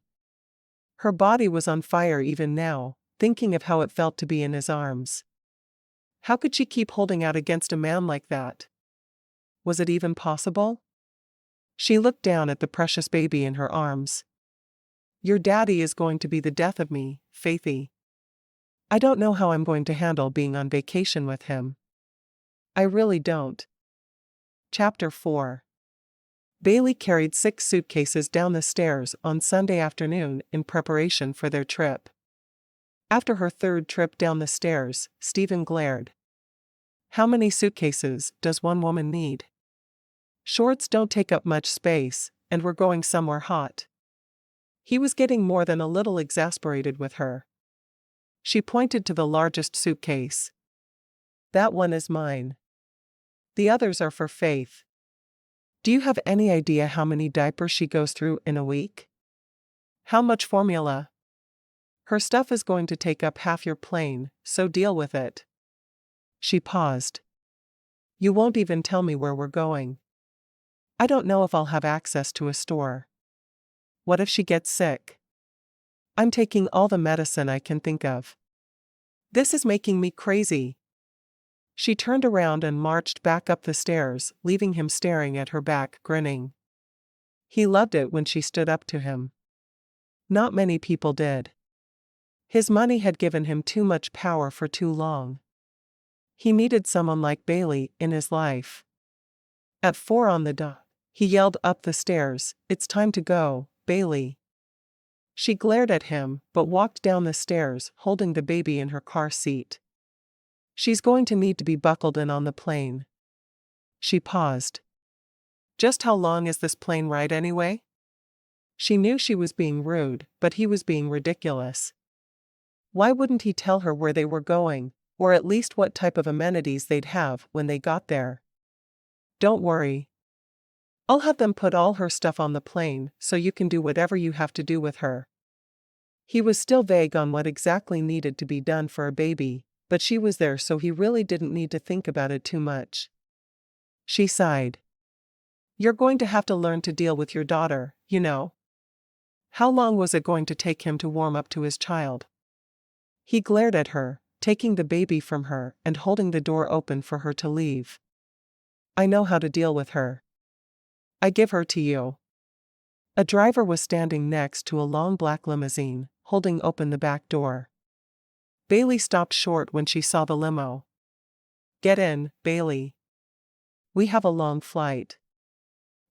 Her body was on fire even now, thinking of how it felt to be in his arms. How could she keep holding out against a man like that? Was it even possible? She looked down at the precious baby in her arms. Your daddy is going to be the death of me, Faithy. I don't know how I'm going to handle being on vacation with him. I really don't. Chapter 4. Bailey carried 6 suitcases down the stairs on Sunday afternoon in preparation for their trip. After her 3rd trip down the stairs, Stephen glared. How many suitcases does one woman need? Shorts don't take up much space, and we're going somewhere hot. He was getting more than a little exasperated with her. She pointed to the largest suitcase. That one is mine. The others are for Faith. Do you have any idea how many diapers she goes through in a week? How much formula? Her stuff is going to take up half your plane, so deal with it. She paused. You won't even tell me where we're going. I don't know if I'll have access to a store. What if she gets sick? I'm taking all the medicine I can think of. This is making me crazy. She turned around and marched back up the stairs, leaving him staring at her back, grinning. He loved it when she stood up to him. Not many people did. His money had given him too much power for too long. He needed someone like Bailey in his life. At 4 on the dot, he yelled up the stairs, "It's time to go, Bailey." She glared at him, but walked down the stairs, holding the baby in her car seat. She's going to need to be buckled in on the plane. She paused. Just how long is this plane ride anyway? She knew she was being rude, but he was being ridiculous. Why wouldn't he tell her where they were going, or at least what type of amenities they'd have when they got there? Don't worry. I'll have them put all her stuff on the plane so you can do whatever you have to do with her. He was still vague on what exactly needed to be done for a baby, but she was there so he really didn't need to think about it too much. She sighed. You're going to have to learn to deal with your daughter, you know. How long was it going to take him to warm up to his child? He glared at her, taking the baby from her and holding the door open for her to leave. I know how to deal with her. I give her to you. A driver was standing next to a long black limousine, holding open the back door. Bailey stopped short when she saw the limo. Get in, Bailey. We have a long flight.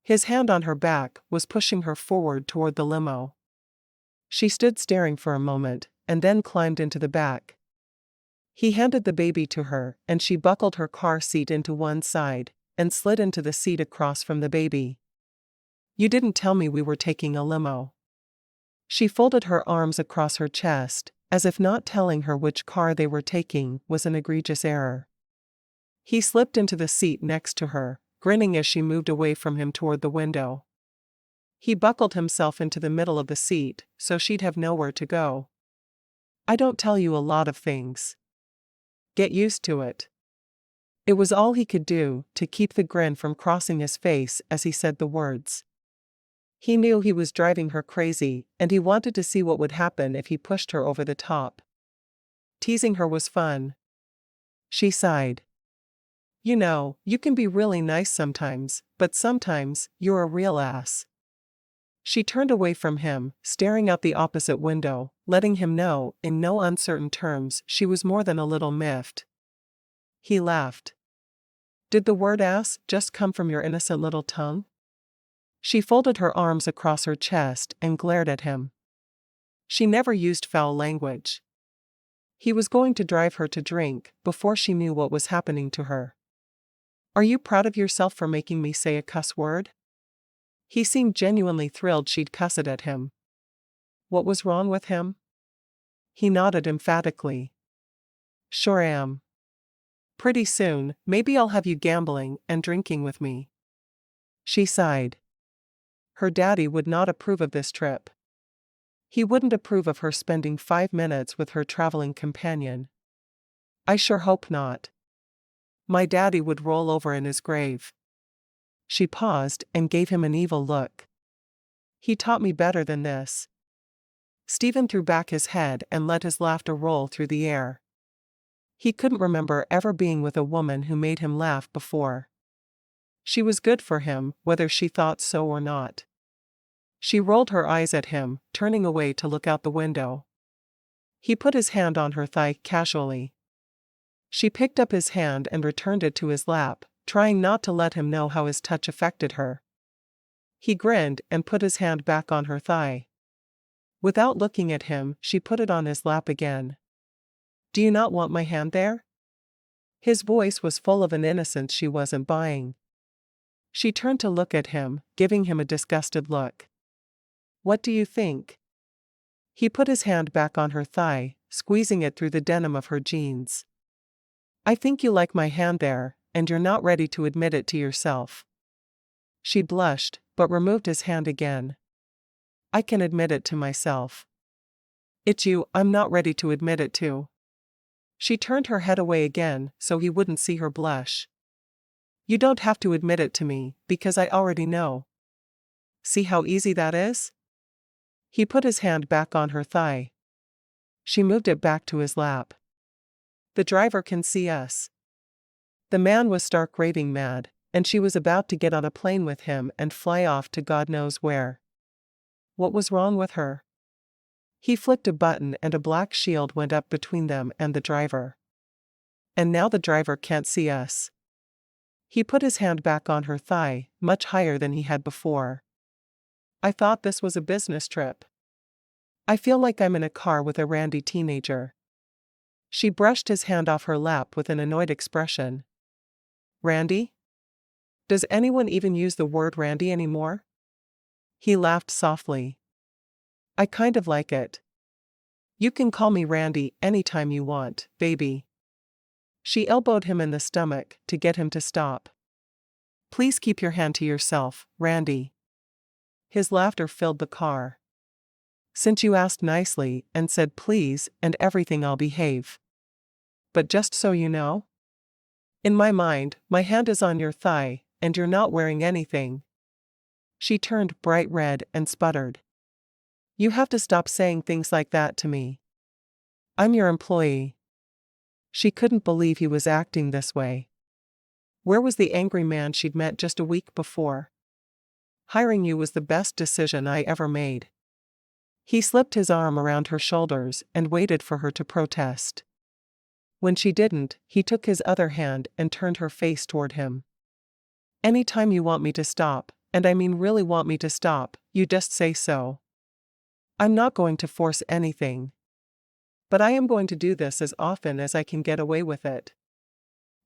His hand on her back was pushing her forward toward the limo. She stood staring for a moment, and then climbed into the back. He handed the baby to her, and she buckled her car seat into one side, and slid into the seat across from the baby. You didn't tell me we were taking a limo. She folded her arms across her chest, as if not telling her which car they were taking was an egregious error. He slipped into the seat next to her, grinning as she moved away from him toward the window. He buckled himself into the middle of the seat, so she'd have nowhere to go. I don't tell you a lot of things. Get used to it. It was all he could do to keep the grin from crossing his face as he said the words. He knew he was driving her crazy, and he wanted to see what would happen if he pushed her over the top. Teasing her was fun. She sighed. You know, you can be really nice sometimes, but sometimes, you're a real ass. She turned away from him, staring out the opposite window, letting him know, in no uncertain terms, she was more than a little miffed. He laughed. Did the word ass just come from your innocent little tongue? She folded her arms across her chest and glared at him. She never used foul language. He was going to drive her to drink before she knew what was happening to her. Are you proud of yourself for making me say a cuss word? He seemed genuinely thrilled she'd cuss it at him. What was wrong with him? He nodded emphatically. Sure am. Pretty soon, maybe I'll have you gambling and drinking with me. She sighed. Her daddy would not approve of this trip. He wouldn't approve of her spending 5 minutes with her traveling companion. I sure hope not. My daddy would roll over in his grave. She paused and gave him an evil look. He taught me better than this. Stephen threw back his head and let his laughter roll through the air. He couldn't remember ever being with a woman who made him laugh before. She was good for him, whether she thought so or not. She rolled her eyes at him, turning away to look out the window. He put his hand on her thigh casually. She picked up his hand and returned it to his lap, trying not to let him know how his touch affected her. He grinned and put his hand back on her thigh. Without looking at him, she put it on his lap again. Do you not want my hand there? His voice was full of an innocence she wasn't buying. She turned to look at him, giving him a disgusted look. What do you think? He put his hand back on her thigh, squeezing it through the denim of her jeans. I think you like my hand there, and you're not ready to admit it to yourself. She blushed, but removed his hand again. I can admit it to myself. It's you I'm not ready to admit it to. She turned her head away again so he wouldn't see her blush. You don't have to admit it to me, because I already know. See how easy that is? He put his hand back on her thigh. She moved it back to his lap. The driver can see us. The man was stark raving mad, and she was about to get on a plane with him and fly off to God knows where. What was wrong with her? He flicked a button and a black shield went up between them and the driver. And now the driver can't see us. He put his hand back on her thigh, much higher than he had before. I thought this was a business trip. I feel like I'm in a car with a randy teenager. She brushed his hand off her lap with an annoyed expression. Randy? Does anyone even use the word randy anymore? He laughed softly. I kind of like it. You can call me Randy anytime you want, baby. She elbowed him in the stomach to get him to stop. Please keep your hand to yourself, Randy. His laughter filled the car. Since you asked nicely and said please and everything, I'll behave. But just so you know, in my mind, my hand is on your thigh, and you're not wearing anything. She turned bright red and sputtered. You have to stop saying things like that to me. I'm your employee. She couldn't believe he was acting this way. Where was the angry man she'd met just a week before? Hiring you was the best decision I ever made. He slipped his arm around her shoulders and waited for her to protest. When she didn't, he took his other hand and turned her face toward him. Anytime you want me to stop, and I mean really want me to stop, you just say so. I'm not going to force anything. But I am going to do this as often as I can get away with it.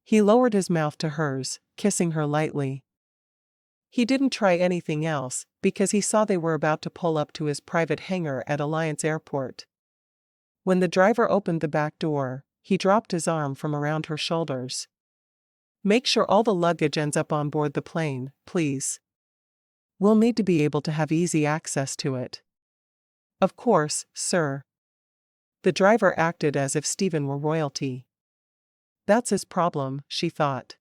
He lowered his mouth to hers, kissing her lightly. He didn't try anything else, because he saw they were about to pull up to his private hangar at Alliance Airport. When the driver opened the back door, he dropped his arm from around her shoulders. Make sure all the luggage ends up on board the plane, please. We'll need to be able to have easy access to it. Of course, sir. The driver acted as if Stephen were royalty. That's his problem, she thought.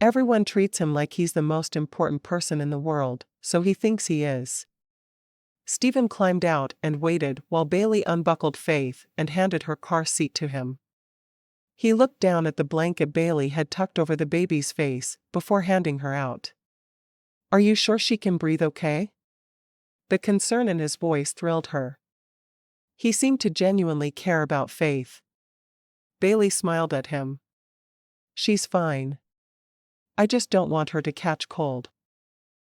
Everyone treats him like he's the most important person in the world, so he thinks he is. Stephen climbed out and waited while Bailey unbuckled Faith and handed her car seat to him. He looked down at the blanket Bailey had tucked over the baby's face before handing her out. Are you sure she can breathe okay? The concern in his voice thrilled her. He seemed to genuinely care about Faith. Bailey smiled at him. She's fine. I just don't want her to catch cold.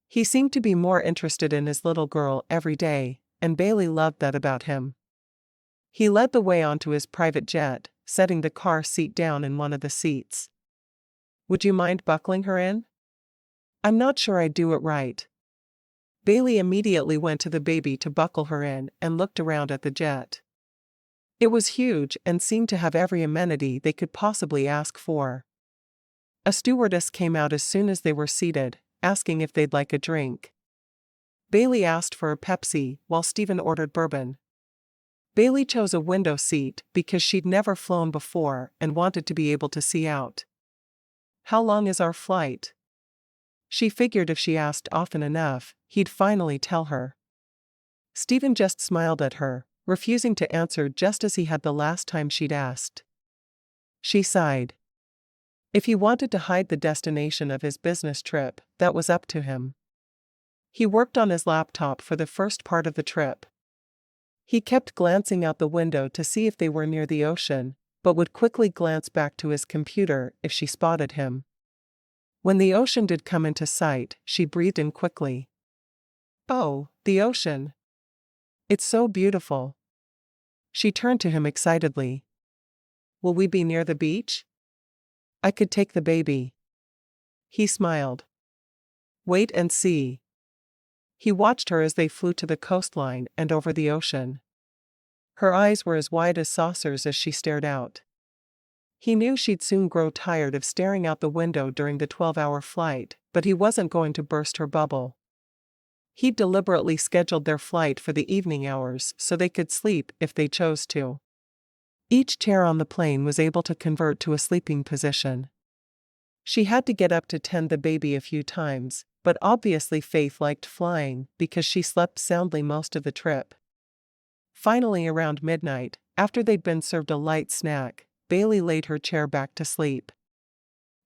He seemed to be more interested in his little girl every day, and Bailey loved that about him. He led the way onto his private jet, setting the car seat down in one of the seats. "Would you mind buckling her in? I'm not sure I'd do it right." Bailey immediately went to the baby to buckle her in and looked around at the jet. It was huge and seemed to have every amenity they could possibly ask for. A stewardess came out as soon as they were seated, asking if they'd like a drink. Bailey asked for a Pepsi, while Stephen ordered bourbon. Bailey chose a window seat because she'd never flown before and wanted to be able to see out. "How long is our flight?" She figured if she asked often enough, he'd finally tell her. Stephen just smiled at her, refusing to answer just as he had the last time she'd asked. She sighed. If he wanted to hide the destination of his business trip, that was up to him. He worked on his laptop for the first part of the trip. He kept glancing out the window to see if they were near the ocean, but would quickly glance back to his computer if she spotted him. When the ocean did come into sight, she breathed in quickly. "Oh, the ocean. It's so beautiful." She turned to him excitedly. "Will we be near the beach? I could take the baby." He smiled. "Wait and see." He watched her as they flew to the coastline and over the ocean. Her eyes were as wide as saucers as she stared out. He knew she'd soon grow tired of staring out the window during the 12-hour flight, but he wasn't going to burst her bubble. He'd deliberately scheduled their flight for the evening hours so they could sleep if they chose to. Each chair on the plane was able to convert to a sleeping position. She had to get up to tend the baby a few times, but obviously Faith liked flying because she slept soundly most of the trip. Finally, around midnight, after they'd been served a light snack, Bailey laid her chair back to sleep.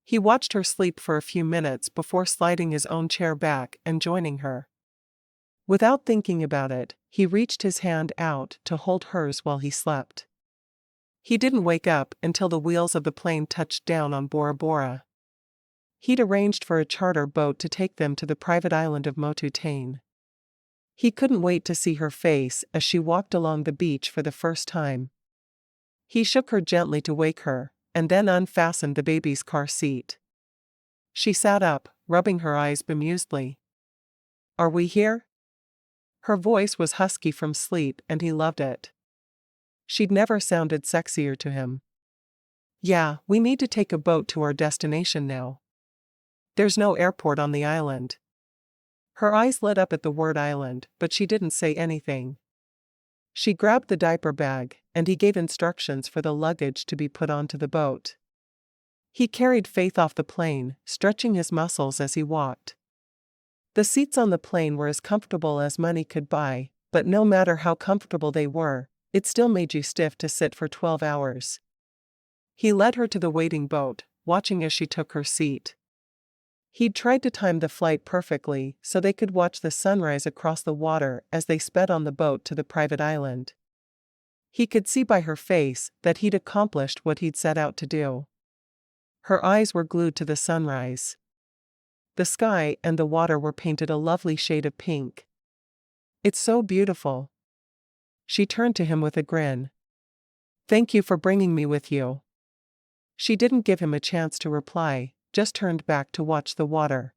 He watched her sleep for a few minutes before sliding his own chair back and joining her. Without thinking about it, he reached his hand out to hold hers while he slept. He didn't wake up until the wheels of the plane touched down on Bora Bora. He'd arranged for a charter boat to take them to the private island of Motu Tain. He couldn't wait to see her face as she walked along the beach for the first time. He shook her gently to wake her, and then unfastened the baby's car seat. She sat up, rubbing her eyes bemusedly. "Are we here?" Her voice was husky from sleep and he loved it. She'd never sounded sexier to him. "Yeah, we need to take a boat to our destination now. There's no airport on the island." Her eyes lit up at the word island, but she didn't say anything. She grabbed the diaper bag, and he gave instructions for the luggage to be put onto the boat. He carried Faith off the plane, stretching his muscles as he walked. The seats on the plane were as comfortable as money could buy, but no matter how comfortable they were, it still made you stiff to sit for 12 hours. He led her to the waiting boat, watching as she took her seat. He'd tried to time the flight perfectly so they could watch the sunrise across the water as they sped on the boat to the private island. He could see by her face that he'd accomplished what he'd set out to do. Her eyes were glued to the sunrise. The sky and the water were painted a lovely shade of pink. "It's so beautiful." She turned to him with a grin. "Thank you for bringing me with you." She didn't give him a chance to reply, just turned back to watch the water.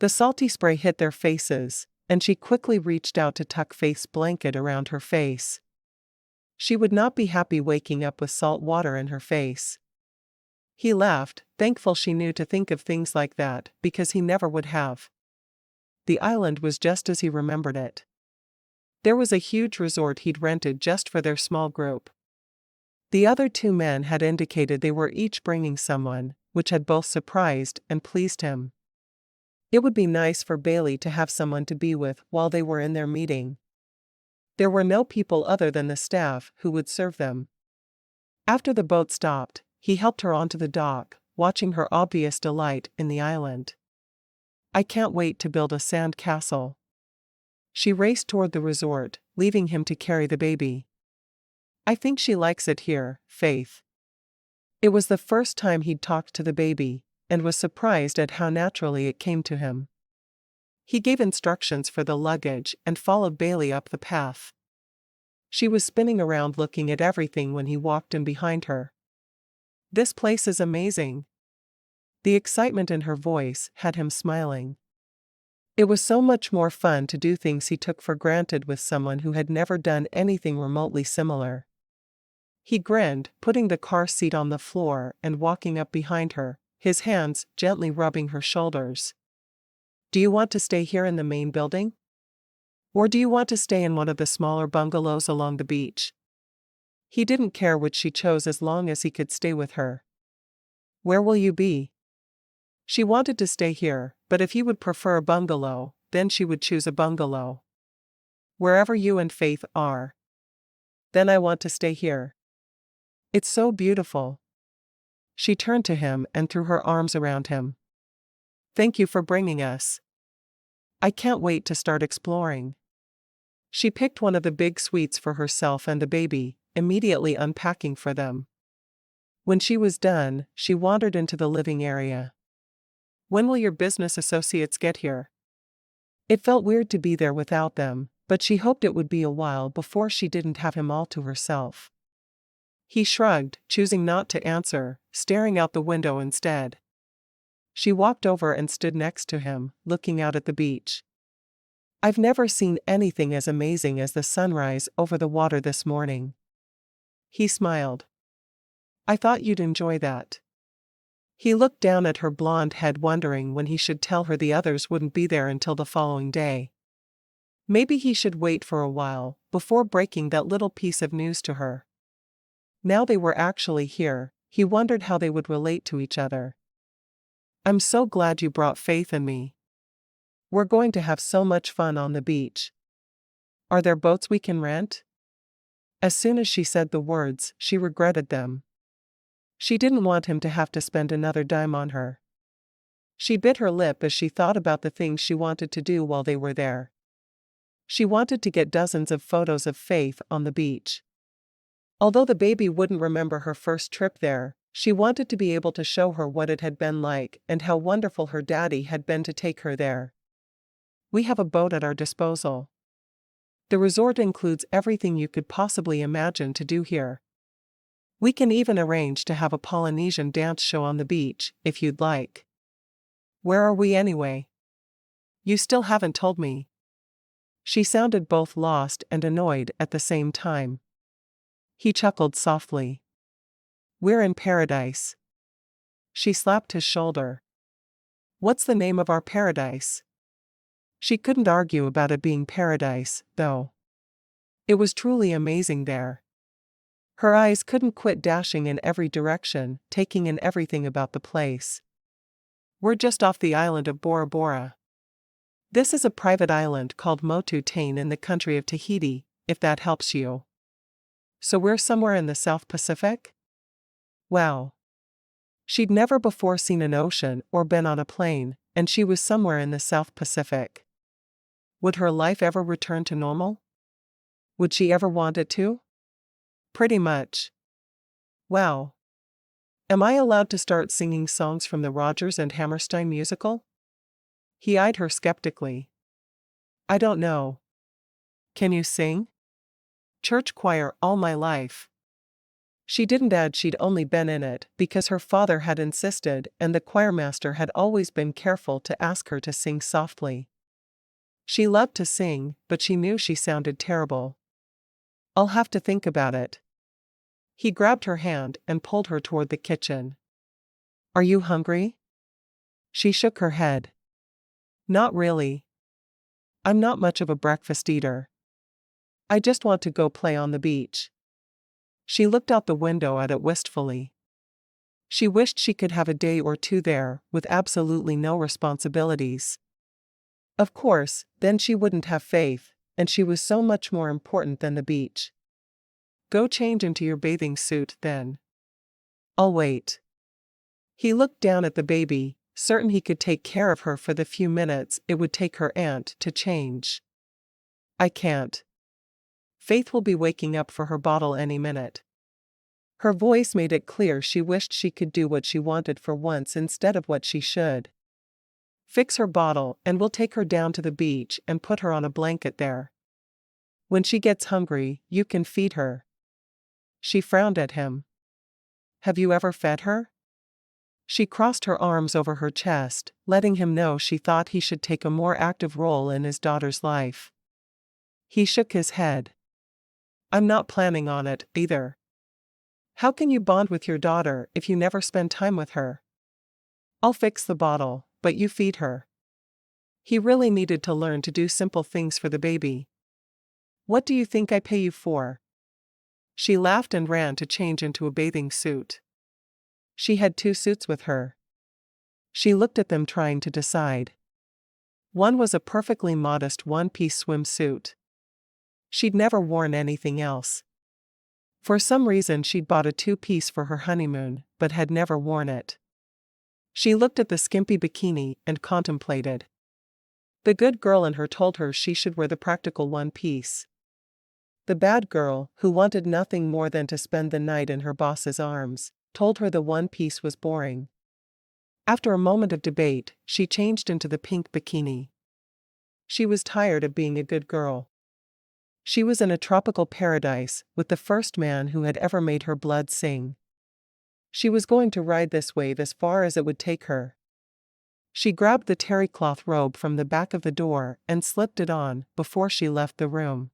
The salty spray hit their faces, and she quickly reached out to tuck Faith's blanket around her face. She would not be happy waking up with salt water in her face. He laughed, thankful she knew to think of things like that, because he never would have. The island was just as he remembered it. There was a huge resort he'd rented just for their small group. The other two men had indicated they were each bringing someone, which had both surprised and pleased him. It would be nice for Bailey to have someone to be with while they were in their meeting. There were no people other than the staff who would serve them. After the boat stopped, he helped her onto the dock, watching her obvious delight in the island. "I can't wait to build a sand castle." She raced toward the resort, leaving him to carry the baby. "I think she likes it here, Faith." It was the first time he'd talked to the baby, and was surprised at how naturally it came to him. He gave instructions for the luggage and followed Bailey up the path. She was spinning around looking at everything when he walked in behind her. "This place is amazing." The excitement in her voice had him smiling. It was so much more fun to do things he took for granted with someone who had never done anything remotely similar. He grinned, putting the car seat on the floor and walking up behind her, his hands gently rubbing her shoulders. "Do you want to stay here in the main building? Or do you want to stay in one of the smaller bungalows along the beach?" He didn't care which she chose as long as he could stay with her. "Where will you be?" She wanted to stay here, but if he would prefer a bungalow, then she would choose a bungalow. "Wherever you and Faith are." "Then I want to stay here. It's so beautiful." She turned to him and threw her arms around him. "Thank you for bringing us. I can't wait to start exploring." She picked one of the big suites for herself and the baby, immediately unpacking for them. When she was done, she wandered into the living area. "When will your business associates get here?" It felt weird to be there without them, but she hoped it would be a while before she didn't have him all to herself. He shrugged, choosing not to answer, staring out the window instead. She walked over and stood next to him, looking out at the beach. "I've never seen anything as amazing as the sunrise over the water this morning." He smiled. "I thought you'd enjoy that." He looked down at her blonde head, wondering when he should tell her the others wouldn't be there until the following day. Maybe he should wait for a while before breaking that little piece of news to her. Now they were actually here, he wondered how they would relate to each other. "I'm so glad you brought Faith and me. We're going to have so much fun on the beach. Are there boats we can rent?" As soon as she said the words, she regretted them. She didn't want him to have to spend another dime on her. She bit her lip as she thought about the things she wanted to do while they were there. She wanted to get dozens of photos of Faith on the beach. Although the baby wouldn't remember her first trip there, she wanted to be able to show her what it had been like and how wonderful her daddy had been to take her there. "We have a boat at our disposal. The resort includes everything you could possibly imagine to do here. We can even arrange to have a Polynesian dance show on the beach, if you'd like." "Where are we anyway? You still haven't told me." She sounded both lost and annoyed at the same time. He chuckled softly. "We're in paradise." She slapped his shoulder. "What's the name of our paradise?" She couldn't argue about it being paradise, though. It was truly amazing there. Her eyes couldn't quit dashing in every direction, taking in everything about the place. "We're just off the island of Bora Bora. This is a private island called Motu Tain in the country of Tahiti, if that helps you." "So we're somewhere in the South Pacific?" Wow. She'd never before seen an ocean or been on a plane, and she was somewhere in the South Pacific. Would her life ever return to normal? Would she ever want it to? Pretty much. Wow. Am I allowed to start singing songs from the Rodgers and Hammerstein musical? He eyed her skeptically. "I don't know. Can you sing?" "Church choir all my life." She didn't add she'd only been in it because her father had insisted and the choirmaster had always been careful to ask her to sing softly. She loved to sing, but she knew she sounded terrible. "I'll have to think about it." He grabbed her hand and pulled her toward the kitchen. "Are you hungry?" She shook her head. "Not really. I'm not much of a breakfast eater. I just want to go play on the beach." She looked out the window at it wistfully. She wished she could have a day or two there, with absolutely no responsibilities. Of course, then she wouldn't have Faith, and she was so much more important than the beach. "Go change into your bathing suit, then. I'll wait." He looked down at the baby, certain he could take care of her for the few minutes it would take her aunt to change. "I can't. Faith will be waking up for her bottle any minute." Her voice made it clear she wished she could do what she wanted for once instead of what she should. Fix her bottle and we'll take her down to the beach and put her on a blanket there. When she gets hungry, you can feed her." She frowned at him. "Have you ever fed her?" She crossed her arms over her chest, letting him know she thought he should take a more active role in his daughter's life. He shook his head. "I'm not planning on it, either. How can you bond with your daughter if you never spend time with her? I'll fix the bottle, but you feed her." He really needed to learn to do simple things for the baby. "What do you think I pay you for?" She laughed and ran to change into a bathing suit. She had 2 suits with her. She looked at them trying to decide. One was a perfectly modest one-piece swimsuit. She'd never worn anything else. For some reason she'd bought a 2-piece for her honeymoon, but had never worn it. She looked at the skimpy bikini and contemplated. The good girl in her told her she should wear the practical one-piece. The bad girl, who wanted nothing more than to spend the night in her boss's arms, told her the one-piece was boring. After a moment of debate, she changed into the pink bikini. She was tired of being a good girl. She was in a tropical paradise with the first man who had ever made her blood sing. She was going to ride this wave as far as it would take her. She grabbed the terry cloth robe from the back of the door and slipped it on before she left the room.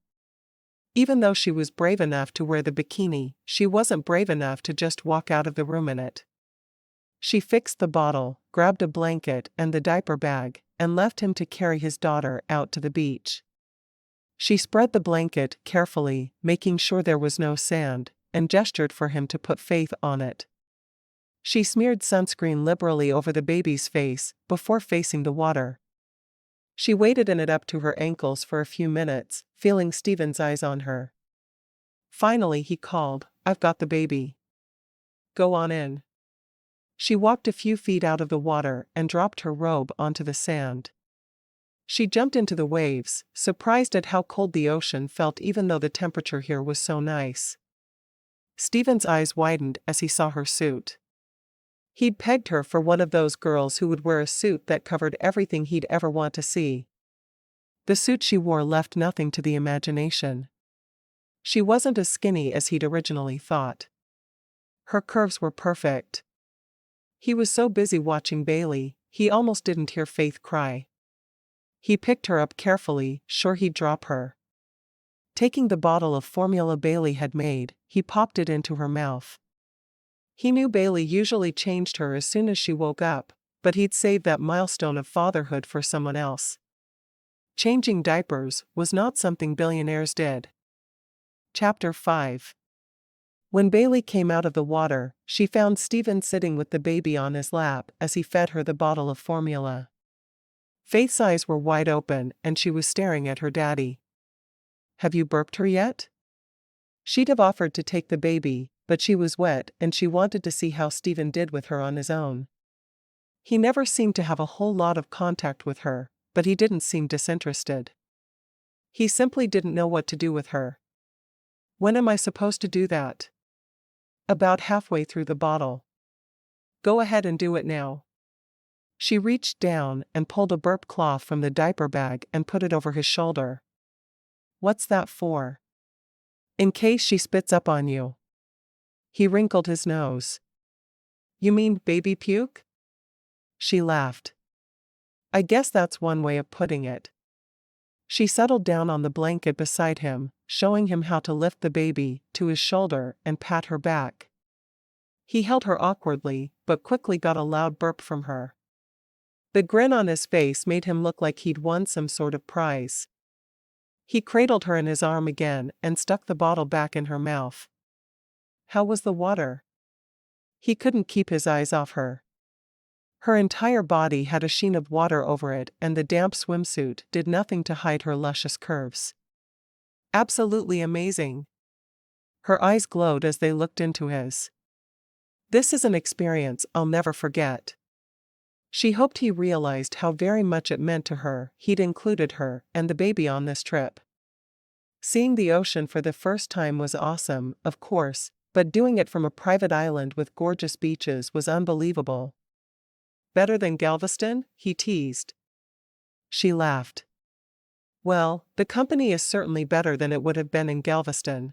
Even though she was brave enough to wear the bikini, she wasn't brave enough to just walk out of the room in it. She fixed the bottle, grabbed a blanket and the diaper bag, and left him to carry his daughter out to the beach. She spread the blanket carefully, making sure there was no sand, and gestured for him to put Faith on it. She smeared sunscreen liberally over the baby's face before facing the water. She waded in it up to her ankles for a few minutes, feeling Stephen's eyes on her. Finally he called, "I've got the baby. Go on in." She walked a few feet out of the water and dropped her robe onto the sand. She jumped into the waves, surprised at how cold the ocean felt even though the temperature here was so nice. Stephen's eyes widened as he saw her suit. He'd pegged her for one of those girls who would wear a suit that covered everything he'd ever want to see. The suit she wore left nothing to the imagination. She wasn't as skinny as he'd originally thought. Her curves were perfect. He was so busy watching Bailey, he almost didn't hear Faith cry. He picked her up carefully, sure he'd drop her. Taking the bottle of formula Bailey had made, he popped it into her mouth. He knew Bailey usually changed her as soon as she woke up, but he'd saved that milestone of fatherhood for someone else. Changing diapers was not something billionaires did. Chapter 5. When Bailey came out of the water, she found Stephen sitting with the baby on his lap as he fed her the bottle of formula. Faith's eyes were wide open and she was staring at her daddy. "Have you burped her yet?" She'd have offered to take the baby, but she was wet and she wanted to see how Stephen did with her on his own. He never seemed to have a whole lot of contact with her, but he didn't seem disinterested. He simply didn't know what to do with her. "When am I supposed to do that?" "About halfway through the bottle. Go ahead and do it now." She reached down and pulled a burp cloth from the diaper bag and put it over his shoulder. "What's that for?" "In case she spits up on you." He wrinkled his nose. "You mean baby puke?" She laughed. "I guess that's one way of putting it." She settled down on the blanket beside him, showing him how to lift the baby to his shoulder and pat her back. He held her awkwardly, but quickly got a loud burp from her. The grin on his face made him look like he'd won some sort of prize. He cradled her in his arm again and stuck the bottle back in her mouth. How was the water? He couldn't keep his eyes off her. Her entire body had a sheen of water over it and the damp swimsuit did nothing to hide her luscious curves. "Absolutely amazing." Her eyes glowed as they looked into his. "This is an experience I'll never forget." She hoped he realized how very much it meant to her he'd included her and the baby on this trip. Seeing the ocean for the first time was awesome, of course, but doing it from a private island with gorgeous beaches was unbelievable. Better than Galveston? He teased. She laughed. Well, the company is certainly better than it would have been in Galveston.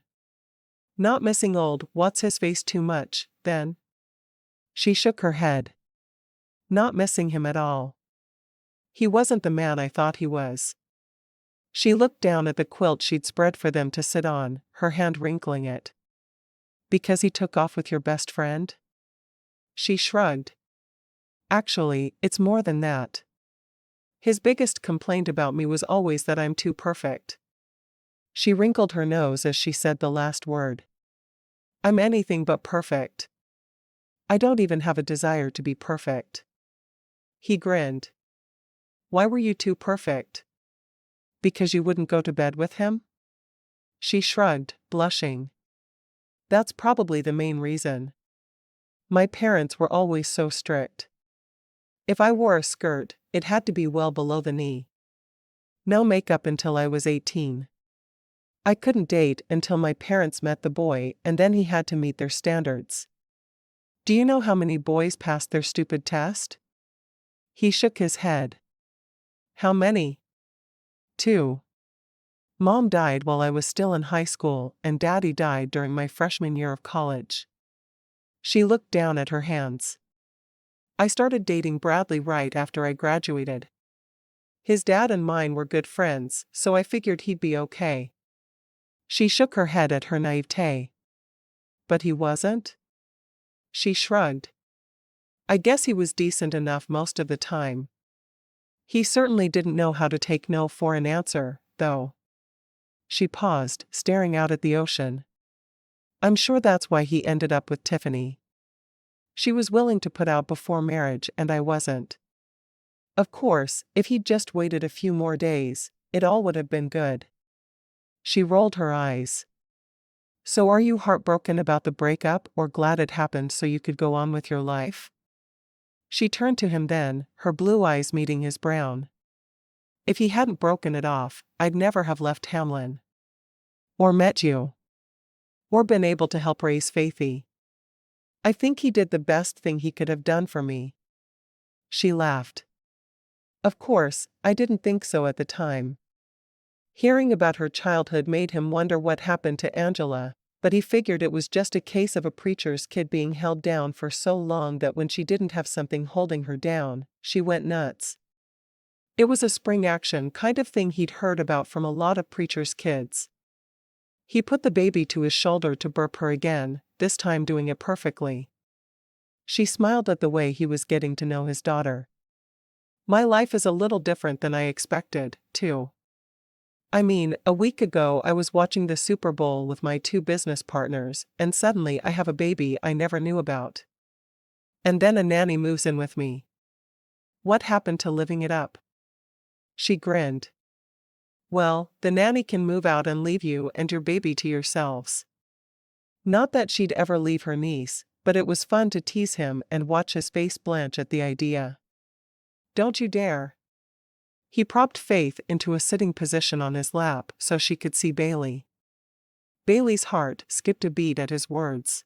Not missing old what's-his-face too much, then? She shook her head. Not missing him at all. He wasn't the man I thought he was. She looked down at the quilt she'd spread for them to sit on, her hand wrinkling it. Because he took off with your best friend? She shrugged. Actually, it's more than that. His biggest complaint about me was always that I'm too perfect. She wrinkled her nose as she said the last word. I'm anything but perfect. I don't even have a desire to be perfect. He grinned. Why were you too perfect? Because you wouldn't go to bed with him? She shrugged, blushing. That's probably the main reason. My parents were always so strict. If I wore a skirt, it had to be well below the knee. No makeup until I was 18. I couldn't date until my parents met the boy, and then he had to meet their standards. Do you know how many boys passed their stupid test? He shook his head. How many? 2. Mom died while I was still in high school, and Daddy died during my freshman year of college. She looked down at her hands. I started dating Bradley right after I graduated. His dad and mine were good friends, so I figured he'd be okay. She shook her head at her naivete. But he wasn't? She shrugged. I guess he was decent enough most of the time. He certainly didn't know how to take no for an answer, though. She paused, staring out at the ocean. I'm sure that's why he ended up with Tiffany. She was willing to put out before marriage and I wasn't. Of course, if he'd just waited a few more days, it all would have been good. She rolled her eyes. So are you heartbroken about the breakup or glad it happened so you could go on with your life? She turned to him then, her blue eyes meeting his brown. If he hadn't broken it off, I'd never have left Hamlin. Or met you. Or been able to help raise Faithy. I think he did the best thing he could have done for me. She laughed. Of course, I didn't think so at the time. Hearing about her childhood made him wonder what happened to Angela, but he figured it was just a case of a preacher's kid being held down for so long that when she didn't have something holding her down, she went nuts. It was a spring action kind of thing he'd heard about from a lot of preachers' kids. He put the baby to his shoulder to burp her again, this time doing it perfectly. She smiled at the way he was getting to know his daughter. My life is a little different than I expected, too. I mean, a week ago I was watching the Super Bowl with my 2 business partners, and suddenly I have a baby I never knew about. And then a nanny moves in with me. What happened to living it up? She grinned. Well, the nanny can move out and leave you and your baby to yourselves. Not that she'd ever leave her niece, but it was fun to tease him and watch his face blanch at the idea. Don't you dare. He propped Faith into a sitting position on his lap so she could see Bailey. Bailey's heart skipped a beat at his words.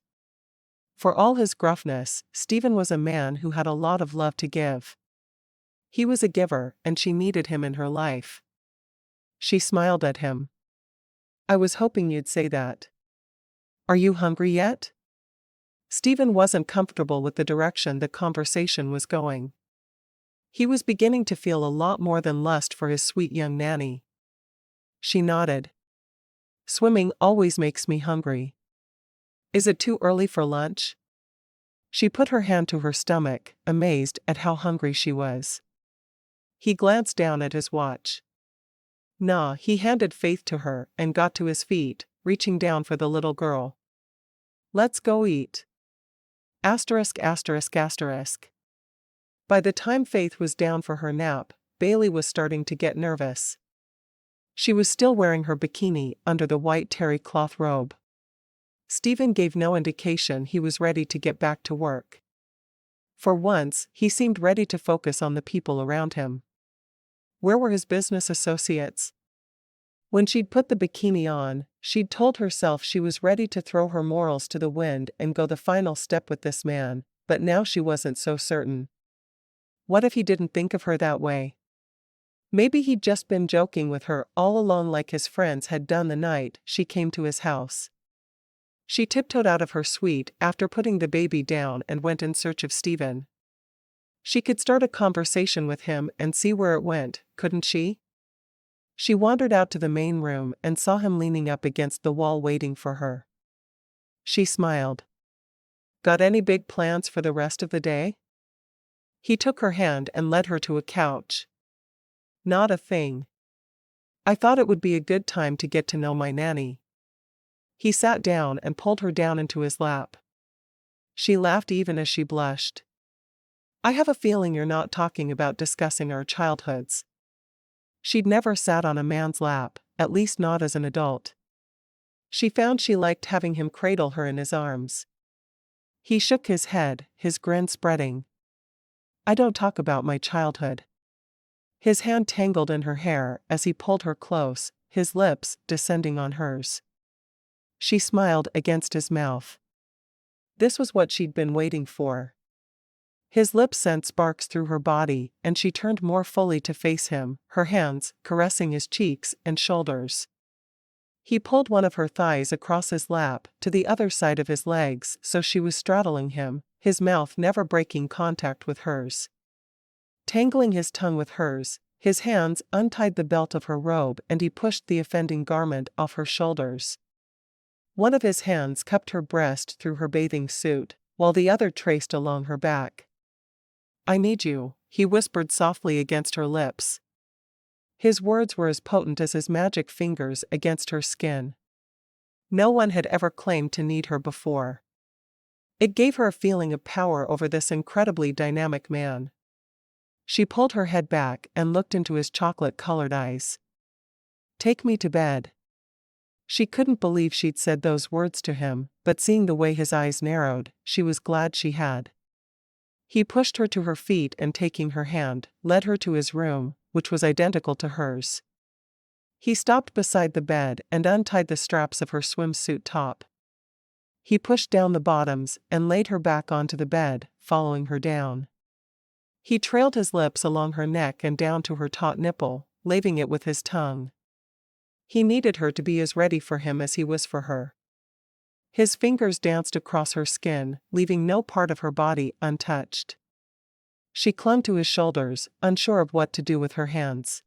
For all his gruffness, Stephen was a man who had a lot of love to give. He was a giver, and she needed him in her life. She smiled at him. I was hoping you'd say that. Are you hungry yet? Stephen wasn't comfortable with the direction the conversation was going. He was beginning to feel a lot more than lust for his sweet young nanny. She nodded. Swimming always makes me hungry. Is it too early for lunch? She put her hand to her stomach, amazed at how hungry she was. He glanced down at his watch. Nah, he handed Faith to her and got to his feet, reaching down for the little girl. Let's go eat. Asterisk asterisk asterisk. By the time Faith was down for her nap, Bailey was starting to get nervous. She was still wearing her bikini under the white terry cloth robe. Stephen gave no indication he was ready to get back to work. For once, he seemed ready to focus on the people around him. Where were his business associates? When she'd put the bikini on, she'd told herself she was ready to throw her morals to the wind and go the final step with this man, but now she wasn't so certain. What if he didn't think of her that way? Maybe he'd just been joking with her all along like his friends had done the night she came to his house. She tiptoed out of her suite after putting the baby down and went in search of Stephen. She could start a conversation with him and see where it went, couldn't she? She wandered out to the main room and saw him leaning up against the wall waiting for her. She smiled. Got any big plans for the rest of the day? He took her hand and led her to a couch. Not a thing. I thought it would be a good time to get to know my nanny. He sat down and pulled her down into his lap. She laughed even as she blushed. I have a feeling you're not talking about discussing our childhoods. She'd never sat on a man's lap, at least not as an adult. She found she liked having him cradle her in his arms. He shook his head, his grin spreading. I don't talk about my childhood. His hand tangled in her hair as he pulled her close, his lips descending on hers. She smiled against his mouth. This was what she'd been waiting for. His lips sent sparks through her body, and she turned more fully to face him, her hands caressing his cheeks and shoulders. He pulled one of her thighs across his lap to the other side of his legs so she was straddling him, his mouth never breaking contact with hers. Tangling his tongue with hers, his hands untied the belt of her robe and he pushed the offending garment off her shoulders. One of his hands cupped her breast through her bathing suit, while the other traced along her back. I need you, he whispered softly against her lips. His words were as potent as his magic fingers against her skin. No one had ever claimed to need her before. It gave her a feeling of power over this incredibly dynamic man. She pulled her head back and looked into his chocolate-colored eyes. Take me to bed. She couldn't believe she'd said those words to him, but seeing the way his eyes narrowed, she was glad she had. He pushed her to her feet and taking her hand, led her to his room, which was identical to hers. He stopped beside the bed and untied the straps of her swimsuit top. He pushed down the bottoms and laid her back onto the bed, following her down. He trailed his lips along her neck and down to her taut nipple, laving it with his tongue. He needed her to be as ready for him as he was for her. His fingers danced across her skin, leaving no part of her body untouched. She clung to his shoulders, unsure of what to do with her hands.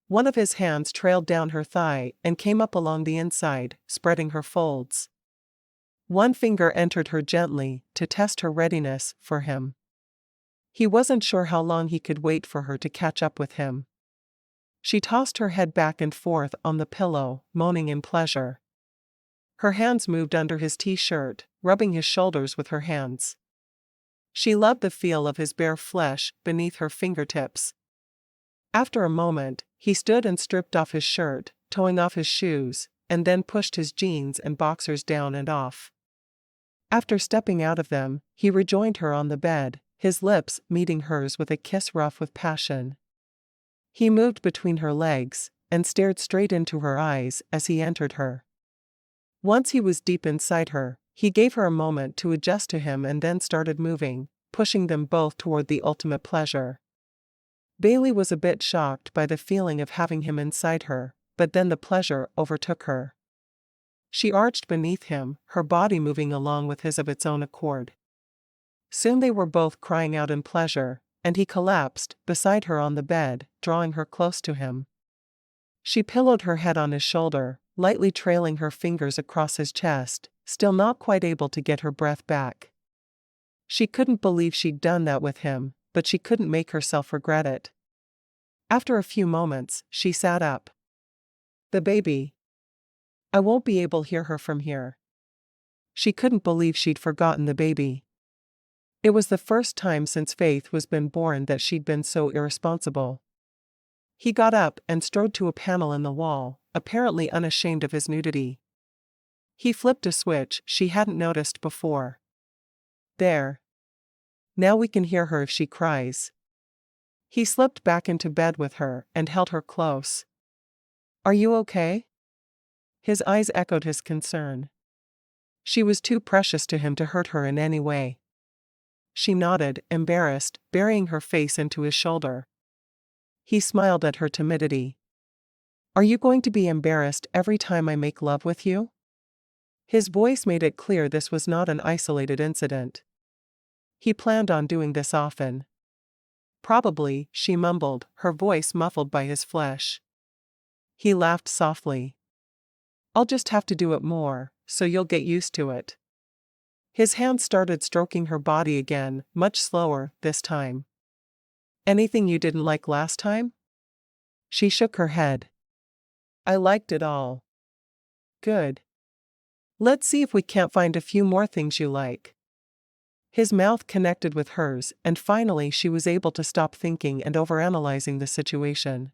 One of his hands trailed down her thigh and came up along the inside, spreading her folds. One finger entered her gently, to test her readiness for him. He wasn't sure how long he could wait for her to catch up with him. She tossed her head back and forth on the pillow, moaning in pleasure. Her hands moved under his t-shirt, rubbing his shoulders with her hands. She loved the feel of his bare flesh beneath her fingertips. After a moment, he stood and stripped off his shirt, toeing off his shoes, and then pushed his jeans and boxers down and off. After stepping out of them, he rejoined her on the bed, his lips meeting hers with a kiss rough with passion. He moved between her legs, and stared straight into her eyes as he entered her. Once he was deep inside her, he gave her a moment to adjust to him and then started moving, pushing them both toward the ultimate pleasure. Bailey was a bit shocked by the feeling of having him inside her, but then the pleasure overtook her. She arched beneath him, her body moving along with his of its own accord. Soon they were both crying out in pleasure, and he collapsed beside her on the bed, drawing her close to him. She pillowed her head on his shoulder, lightly trailing her fingers across his chest, still not quite able to get her breath back. She couldn't believe she'd done that with him, but she couldn't make herself regret it. After a few moments, she sat up. The baby. I won't be able to hear her from here. She couldn't believe she'd forgotten the baby. It was the first time since Faith was been born that she'd been so irresponsible. He got up and strode to a panel in the wall, apparently unashamed of his nudity. He flipped a switch she hadn't noticed before. There. Now we can hear her if she cries. He slipped back into bed with her and held her close. Are you okay? His eyes echoed his concern. She was too precious to him to hurt her in any way. She nodded, embarrassed, burying her face into his shoulder. He smiled at her timidity. Are you going to be embarrassed every time I make love with you? His voice made it clear this was not an isolated incident. He planned on doing this often. Probably, she mumbled, her voice muffled by his flesh. He laughed softly. I'll just have to do it more, so you'll get used to it. His hand started stroking her body again, much slower, this time. Anything you didn't like last time? She shook her head. I liked it all. Good. Let's see if we can't find a few more things you like. His mouth connected with hers, and finally she was able to stop thinking and overanalyzing the situation.